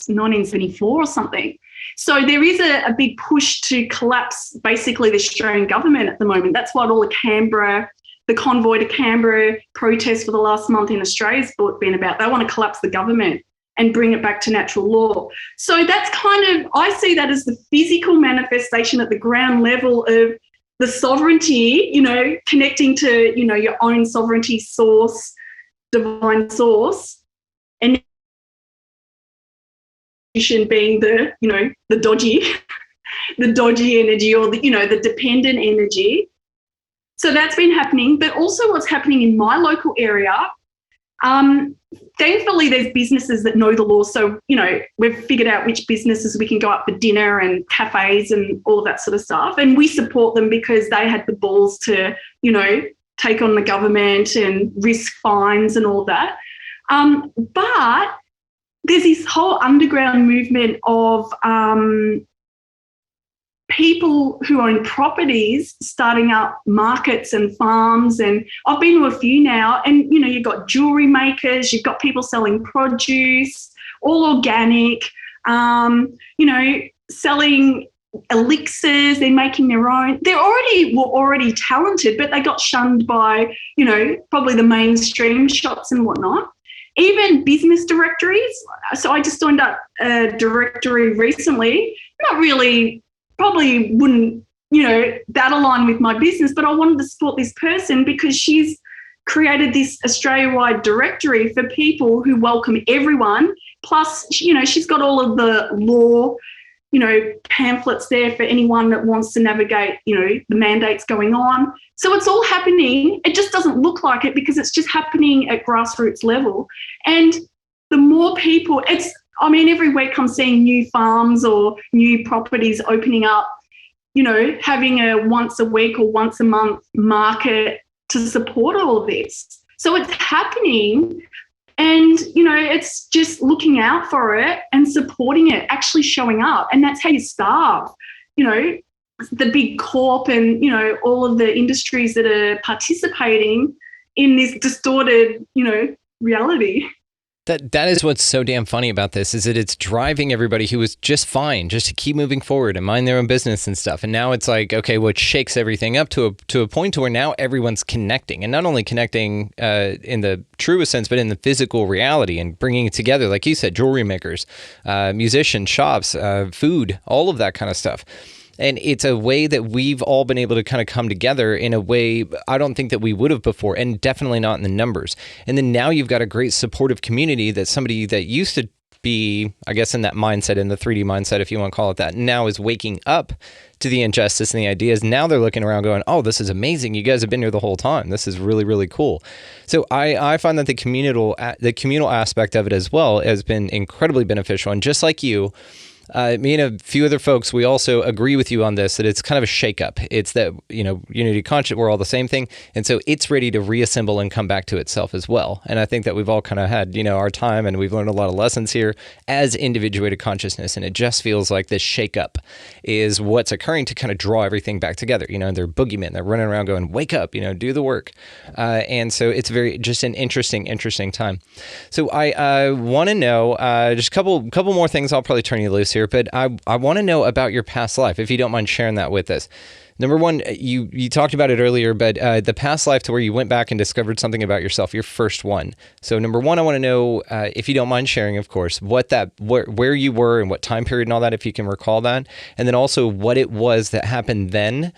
1974 or something. So there is a big push to collapse basically the Australian government at the moment. That's what all the convoy to Canberra protests for the last month in Australia has been about. They want to collapse the government and bring it back to natural law. So that's I see that as the physical manifestation at the ground level of the sovereignty, connecting to, your own sovereignty source, divine source, and being the dodgy, the dodgy energy, or the dependent energy. So that's been happening. But also what's happening in my local area, thankfully there's businesses that know the law. So, we've figured out which businesses we can go out for dinner and cafes and all of that sort of stuff. And we support them because they had the balls to, take on the government and risk fines and all that. But there's this whole underground movement of people who own properties starting up markets and farms. And I've been to a few now, and, you've got jewellery makers, you've got people selling produce, all organic, selling elixirs, they're making their own. They were already talented, but they got shunned by, probably the mainstream shops and whatnot. Even business directories. So I just joined up a directory recently. Not really, probably wouldn't, that align with my business, but I wanted to support this person because she's created this Australia-wide directory for people who welcome everyone. Plus, she's got all of the law, pamphlets there for anyone that wants to navigate, the mandates going on. So it's all happening. It just doesn't look like it because it's just happening at grassroots level. And the more people, every week I'm seeing new farms or new properties opening up, having a once a week or once a month market to support all of this. So it's happening. And, it's just looking out for it and supporting it, actually showing up. And that's how you starve, the big corp and, all of the industries that are participating in this distorted, reality. That is what's so damn funny about this, is that it's driving everybody who was just fine just to keep moving forward and mind their own business and stuff. And now it's like, okay, well, it shakes everything up to a point to where now everyone's connecting, and not only connecting in the truest sense, but in the physical reality, and bringing it together, like you said, jewelry makers, musicians, shops, food, all of that kind of stuff. And it's a way that we've all been able to kind of come together in a way I don't think that we would have before, and definitely not in the numbers. And then now you've got a great supportive community that somebody that used to be, I guess, in that mindset, in the 3D mindset, if you want to call it that, now is waking up to the injustice and the ideas. Now they're looking around going, oh, this is amazing. You guys have been here the whole time. This is really, really cool. So I find that the communal aspect of it as well has been incredibly beneficial. And just like you, me and a few other folks, we also agree with you on this, that it's kind of a shakeup. It's that, unity conscious, we're all the same thing. And so it's ready to reassemble and come back to itself as well. And I think that we've all kind of had, our time, and we've learned a lot of lessons here as individuated consciousness. And it just feels like this shakeup is what's occurring to kind of draw everything back together. They're boogeymen. They're running around going, wake up, do the work. And so it's just an interesting time. So I want to know just a couple more things. I'll probably turn you loose here, but I want to know about your past life, if you don't mind sharing that with us. Number one, you talked about it earlier, but the past life to where you went back and discovered something about yourself, your first one. So number one, I want to know, if you don't mind sharing, of course, where you were and what time period and all that, if you can recall that, and then also what it was that happened then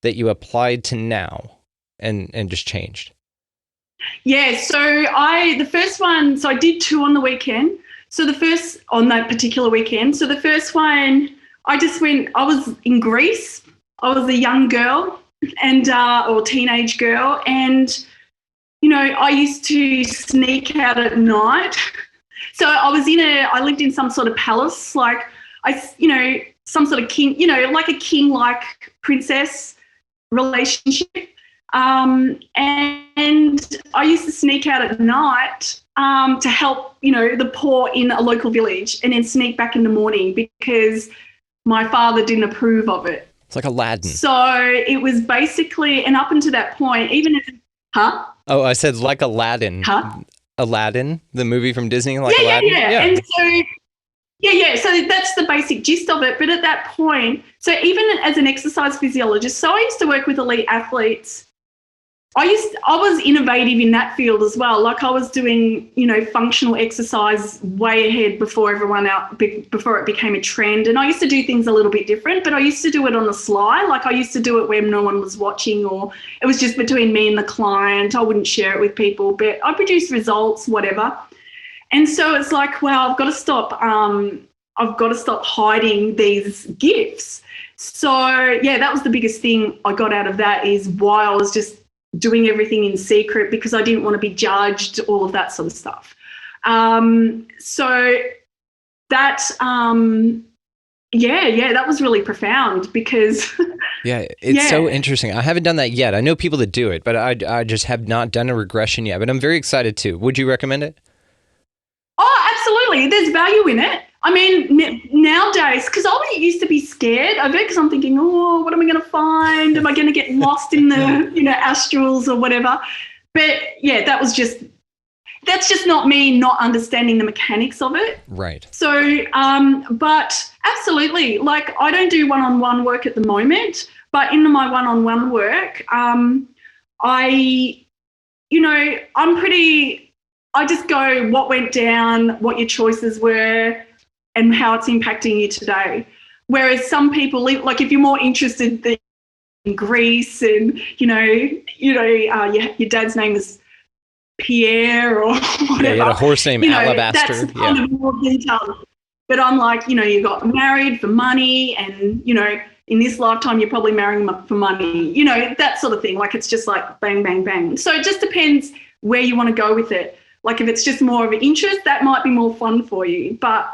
that you applied to now and just changed. Yeah, so the first one, so I did two on the weekend. So on that particular weekend, so the first one, I was in Greece. I was a young girl or teenage girl. And, I used to sneak out at night. So I lived in some sort of palace, like some sort of king, like a king-like princess relationship. And I used to sneak out at night to help, the poor in a local village, and then sneak back in the morning because my father didn't approve of it. It's like Aladdin. So it was basically, and up until that point, even if, Oh, I said like Aladdin. Huh? Aladdin, the movie from Disney, like Yeah, Aladdin. And so, so that's the basic gist of it. But at that point, so even as an exercise physiologist, so I used to work with elite athletes. I was innovative in that field as well. Like I was doing, functional exercise way ahead before before it became a trend. And I used to do things a little bit different, but I used to do it on the sly. Like I used to do it when no one was watching, or it was just between me and the client. I wouldn't share it with people, but I produced results, whatever. And so it's like, wow, I've got to stop hiding these gifts. So yeah, that was the biggest thing I got out of that, is why I was just doing everything in secret, because I didn't want to be judged, all of that sort of stuff. So that, that was really profound, because yeah, it's so interesting. I haven't done that yet. I know people that do it, but I just have not done a regression yet, but I'm very excited too. Would you recommend it? Oh, absolutely. There's value in it. I mean, nowadays, because I used to be scared of it, because I'm thinking, oh, what am I going to find? Am I going to get lost in the, astrals or whatever? But yeah, that's just not me not understanding the mechanics of it. Right. So, but absolutely, like I don't do one-on-one work at the moment, but in my one-on-one work, I just go what went down, what your choices were, and how it's impacting you today. Whereas some people, like if you're more interested in Greece and, your dad's name is Pierre or whatever. Yeah, you had a horse named Alabaster. That's kind of more detailed. But I'm like, you got married for money and, in this lifetime, you're probably marrying for money, that sort of thing. Like it's just like bang, bang, bang. So it just depends where you want to go with it. Like if it's just more of an interest, that might be more fun for you. But,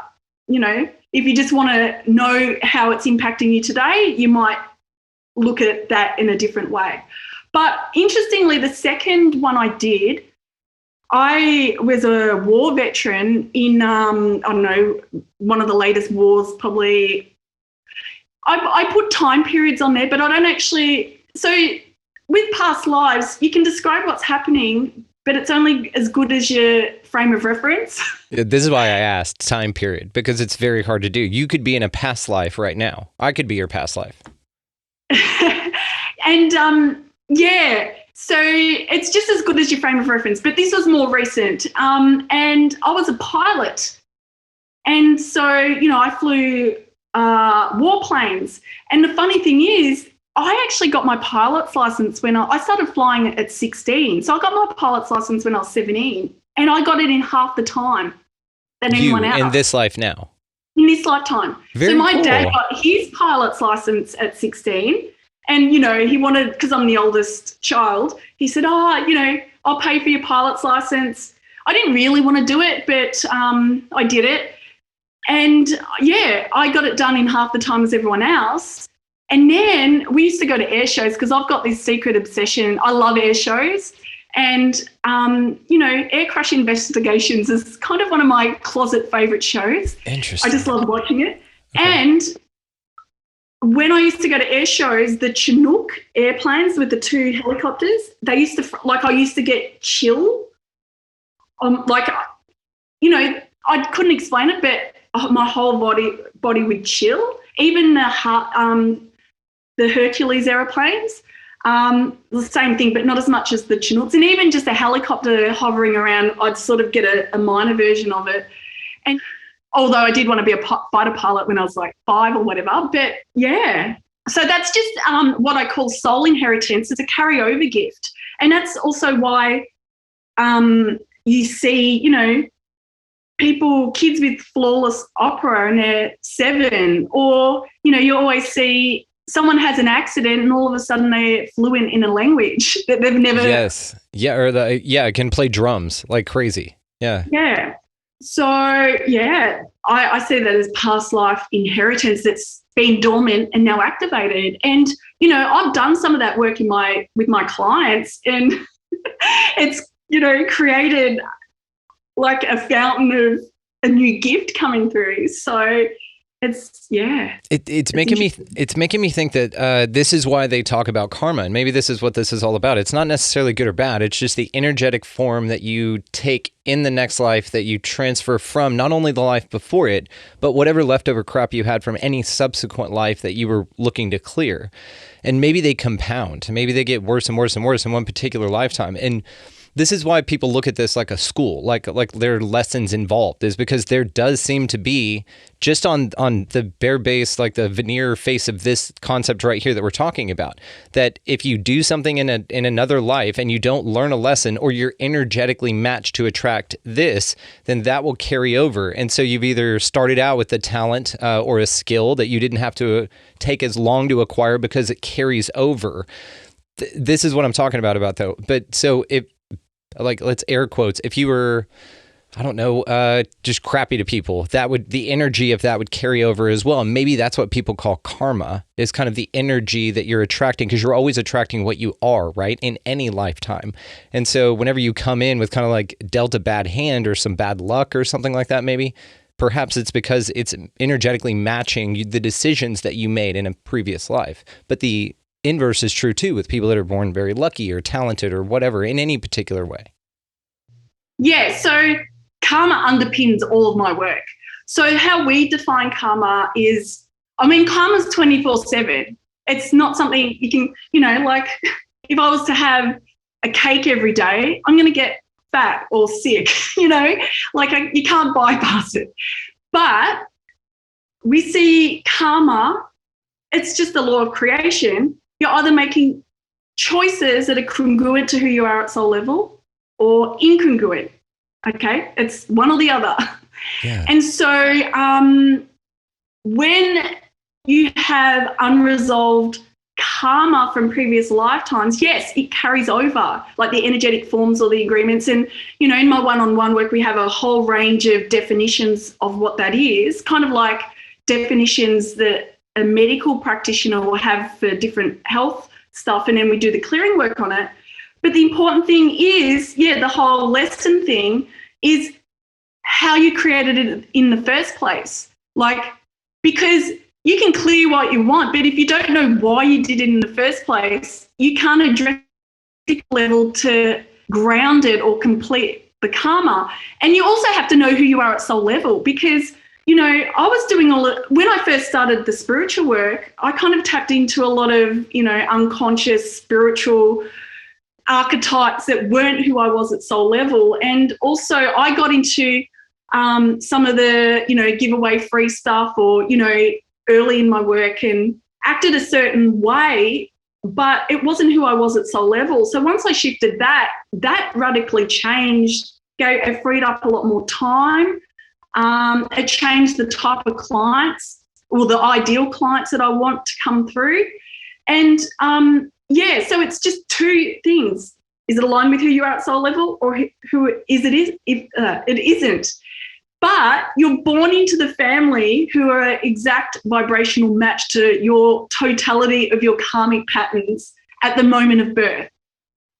if you just want to know how it's impacting you today, you might look at that in a different way. But interestingly, the second one I did, I was a war veteran in, one of the latest wars, probably. I put time periods on there, but I don't actually. So with past lives, you can describe what's happening, but it's only as good as your frame of reference. This is why I asked time period, because it's very hard to do. You could be in a past life right now. I could be your past life. And so it's just as good as your frame of reference, but this was more recent. And I was a pilot. And so, I flew warplanes. And the funny thing is, I actually got my pilot's license when I started flying at 16. So I got my pilot's license when I was 17, and I got it in half the time than anyone else. In this life now? In this lifetime. Very so my cool. dad got his pilot's license at 16, and, he wanted, because I'm the oldest child, he said, I'll pay for your pilot's license. I didn't really want to do it, but I did it. And, I got it done in half the time as everyone else. And then we used to go to air shows, because I've got this secret obsession. I love air shows. And, air crash investigations is kind of one of my closet favourite shows. Interesting. I just love watching it. Okay. And when I used to go to air shows, the Chinook airplanes with the two helicopters, I used to get chill. I couldn't explain it, but my whole body would chill. Even the Hercules aeroplanes, the same thing, but not as much as the Chinooks. And even just a helicopter hovering around, I'd sort of get a minor version of it. And although I did want to be a fighter pilot when I was like 5 or whatever, but yeah. So that's just what I call soul inheritance. It's a carryover gift. And that's also why you see, kids with flawless opera and they're 7, or, you always see someone has an accident and all of a sudden they're fluent in a language that they've never. Yes. Yeah. Or it can play drums like crazy. Yeah. Yeah. So, I see that as past life inheritance that's been dormant and now activated. And, I've done some of that work with my clients, and it's, created like a fountain of a new gift coming through. So, It's making me think that this is why they talk about karma, and maybe this is what this is all about. It's not necessarily good or bad. It's just the energetic form that you take in the next life that you transfer from not only the life before it, but whatever leftover crap you had from any subsequent life that you were looking to clear. And maybe they compound. Maybe they get worse and worse and worse in one particular lifetime. And this is why people look at this like a school, like there are lessons involved, is because there does seem to be, just on the bare base, like the veneer face of this concept right here that we're talking about, that if you do something in another life and you don't learn a lesson, or you're energetically matched to attract this, then that will carry over. And so you've either started out with a talent or a skill that you didn't have to take as long to acquire because it carries over. This is what I'm talking about though. But so if, like, let's air quotes, if you were, I don't know, just crappy to people, the energy of that would carry over as well. And maybe that's what people call karma, is kind of the energy that you're attracting, because you're always attracting what you are, right? In any lifetime. And so whenever you come in with kind of like dealt a bad hand or some bad luck or something like that, maybe, perhaps it's because it's energetically matching the decisions that you made in a previous life. But the inverse is true too, with people that are born very lucky or talented or whatever in any particular way. Yeah, so karma underpins all of my work. So how we define karma is, karma's 24/7. It's not something you can, like if I was to have a cake every day, I'm going to get fat or sick, you can't bypass it. But we see karma, it's just the law of creation. You're either making choices that are congruent to who you are at soul level or incongruent, okay? It's one or the other. Yeah. And so when you have unresolved karma from previous lifetimes, yes, it carries over, like the energetic forms or the agreements. And, in my one-on-one work, we have a whole range of definitions of what that is, kind of like definitions that a medical practitioner will have for different health stuff, and then we do the clearing work on it. But the important thing is, the whole lesson thing is how you created it in the first place. Because you can clear what you want, but if you don't know why you did it in the first place, you can't address the level to ground it or complete the karma. And you also have to know who you are at soul level, because I was doing when I first started the spiritual work, I kind of tapped into a lot of, unconscious spiritual archetypes that weren't who I was at soul level. And also I got into some of the, giveaway free stuff or, early in my work, and acted a certain way, but it wasn't who I was at soul level. So once I shifted that radically changed, it freed up a lot more time. It changed the type of clients or the ideal clients that I want to come through. And so it's just two things. Is it aligned with who you are at soul level, or who it isn't? But you're born into the family who are an exact vibrational match to your totality of your karmic patterns at the moment of birth.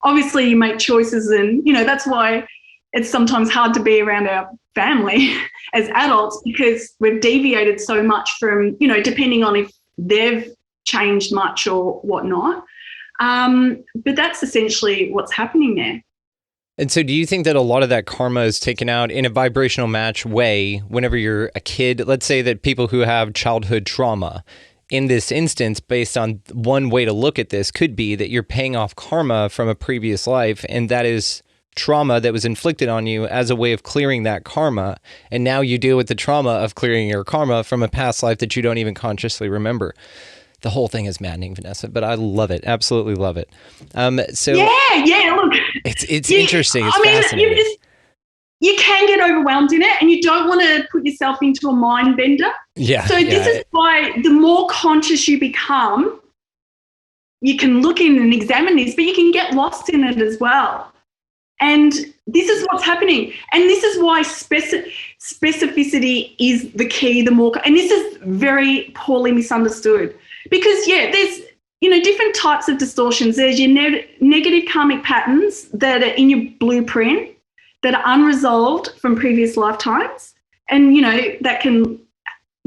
Obviously, you make choices, and, that's why it's sometimes hard to be around our family as adults, because we've deviated so much from, depending on if they've changed much or whatnot. But that's essentially what's happening there. And so do you think that a lot of that karma is taken out in a vibrational match way whenever you're a kid? Let's say that people who have childhood trauma, in this instance, based on one way to look at this, could be that you're paying off karma from a previous life, and that is trauma that was inflicted on you as a way of clearing that karma. And now you deal with the trauma of clearing your karma from a past life that you don't even consciously remember. The whole thing is maddening, Vanessa, but I love it. Absolutely love it. So look, it's interesting. It's fascinating. You can get overwhelmed in it, and you don't want to put yourself into a mind bender. Yeah. So this is why the more conscious you become, you can look in and examine this, but you can get lost in it as well. And this is what's happening. And this is why specificity is the key, and this is very poorly misunderstood. Because, there's, different types of distortions. There's your negative karmic patterns that are in your blueprint that are unresolved from previous lifetimes. And, that can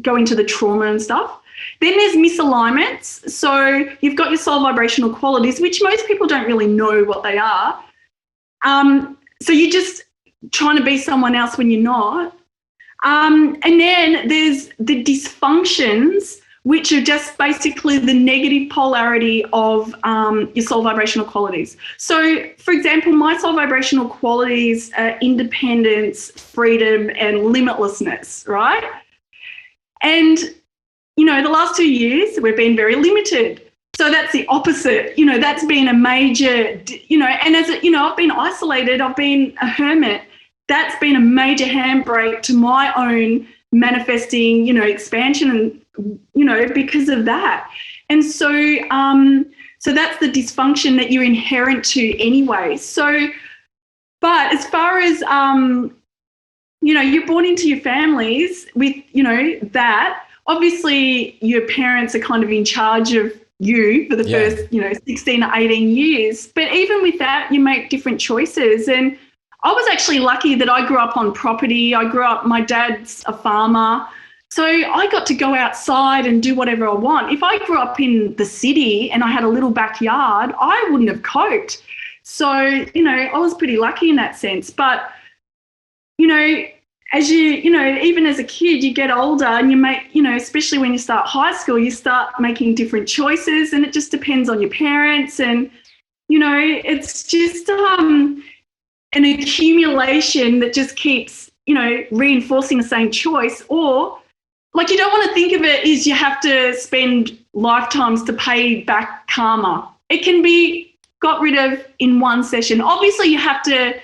go into the trauma and stuff. Then there's misalignments. So you've got your soul vibrational qualities, which most people don't really know what they are. So you're just trying to be someone else when you're not. And then there's the dysfunctions, which are just basically the negative polarity of your soul vibrational qualities. So, for example, my soul vibrational qualities are independence, freedom, and limitlessness, right? And, you know, the last 2 years, we've been very limited. So that's the opposite. You know, that's been a major, you know, and as, you know, I've been isolated, I've been a hermit. That's been a major handbrake to my own manifesting, you know, expansion and, you know, because of that. And so so that's the dysfunction that you're inherent to anyway. So, but as far as, you know, you're born into your families with, you know, that, obviously your parents are kind of in charge of you for the first, you know, 16 or 18 years. But even with that, you make different choices. And I was actually lucky that I grew up on property. My dad's a farmer. So I got to go outside and do whatever I want. If I grew up in the city and I had a little backyard, I wouldn't have coped. So, you know, I was pretty lucky in that sense. But, you know, as you know, even as a kid, you get older and you make, you know, especially when you start high school, you start making different choices, and it just depends on your parents. And, you know, it's just an accumulation that just keeps, you know, reinforcing the same choice. Or, like, you don't want to think of it as you have to spend lifetimes to pay back karma. It can be got rid of in one session. Obviously, you have to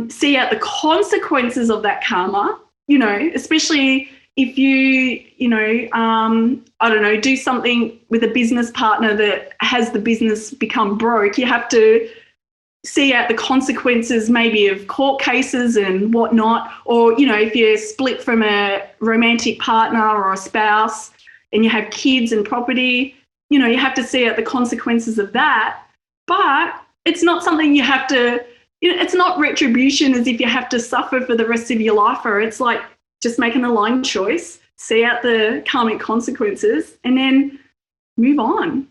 see out the consequences of that karma, you know, especially if you know, I don't know, do something with a business partner that has the business become broke. You have to see out the consequences maybe of court cases and whatnot. Or, you know, if you're split from a romantic partner or a spouse and you have kids and property, you know, you have to see out the consequences of that. But it's not something you have to, you know, it's not retribution as if you have to suffer for the rest of your life. Or it's like just make an aligned choice, see out the karmic consequences, and then move on.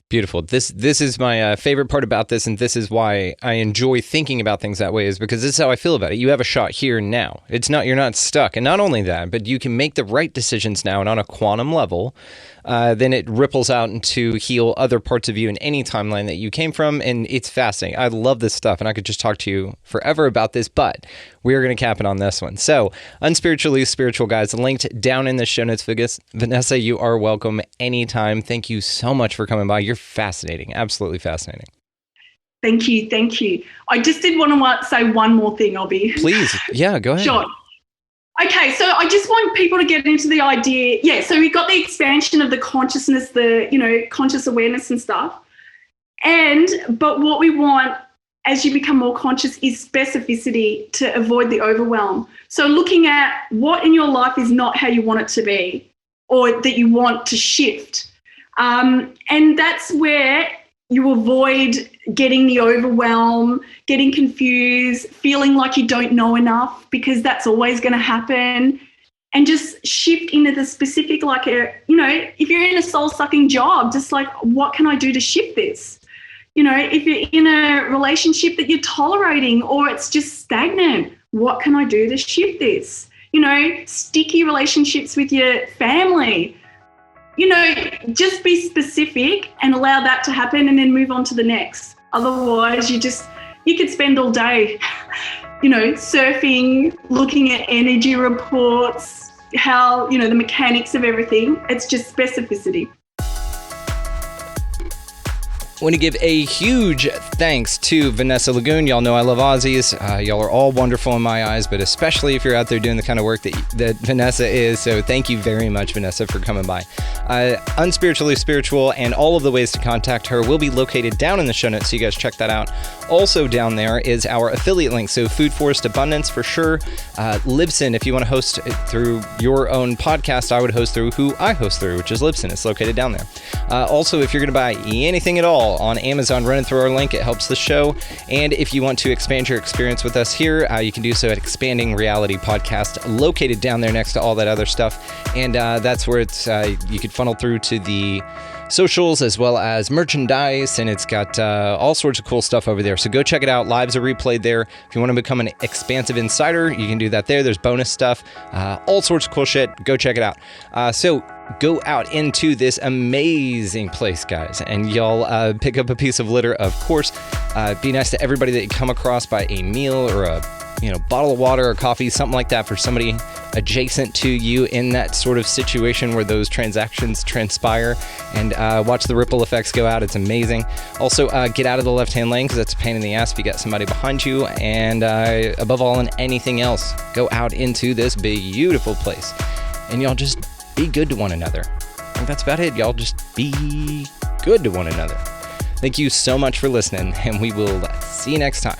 Beautiful. This is my favorite part about this, and this is why I enjoy thinking about things that way, is because this is how I feel about it. You have a shot here and now. You're not stuck. And not only that, but you can make the right decisions now, and on a quantum level, then it ripples out into heal other parts of you in any timeline that you came from, and it's fascinating. I love this stuff, and I could just talk to you forever about this, but we're going to cap it on this one. So, UnSpiritually Spiritual, guys, linked down in the show notes. Vanessa, you are welcome anytime. Thank you so much for coming by. You're fascinating. Absolutely fascinating. Thank you. Thank you. I just did want to say one more thing, Obi. Please. Yeah, go ahead. Sure. Okay, so I just want people to get into the idea. Yeah, so we've got the expansion of the consciousness, the, you know, conscious awareness and stuff. But what we want as you become more conscious is specificity to avoid the overwhelm. So looking at what in your life is not how you want it to be, or that you want to shift. And that's where you avoid getting the overwhelm, getting confused, feeling like you don't know enough, because that's always going to happen. And just shift into the specific, like, you know, if you're in a soul-sucking job, just like, what can I do to shift this? You know, if you're in a relationship that you're tolerating or it's just stagnant, what can I do to shift this? You know, sticky relationships with your family. You know, just be specific and allow that to happen, and then move on to the next. Otherwise, you could spend all day, you know, surfing, looking at energy reports, how, you know, the mechanics of everything. It's just specificity. I want to give a huge thanks to Vanessa Lougoon. Y'all know I love Aussies. Y'all are all wonderful in my eyes, but especially if you're out there doing the kind of work that Vanessa is. So thank you very much, Vanessa, for coming by. UnSpiritually Spiritual and all of the ways to contact her will be located down in the show notes, so you guys check that out. Also down there is our affiliate link. So Food Forest Abundance for sure. Libsyn, if you want to host it through your own podcast, I would host through who I host through, which is Libsyn. It's located down there. Also, if you're going to buy anything at all on Amazon, run it through our link. It helps the show. And if you want to expand your experience with us here, you can do so at Expanding Reality Podcast, located down there next to all that other stuff. And that's where it's you could funnel through to the socials as well as merchandise, and it's got all sorts of cool stuff over there. So go check it out. Lives are replayed there. If you want to become an expansive insider, you can do that there. There's bonus stuff, all sorts of cool shit. Go check it out. So go out into this amazing place, guys, and y'all pick up a piece of litter, of course. Be nice to everybody that you come across by a meal or a bottle of water or coffee, something like that, for somebody adjacent to you in that sort of situation where those transactions transpire, and watch the ripple effects go out. It's amazing. Also, get out of the left-hand lane, because that's a pain in the ass if you got somebody behind you. And above all and anything else, go out into this beautiful place, and y'all just be good to one another. I think that's about it. Y'all just be good to one another. Thank you so much for listening, and we will see you next time.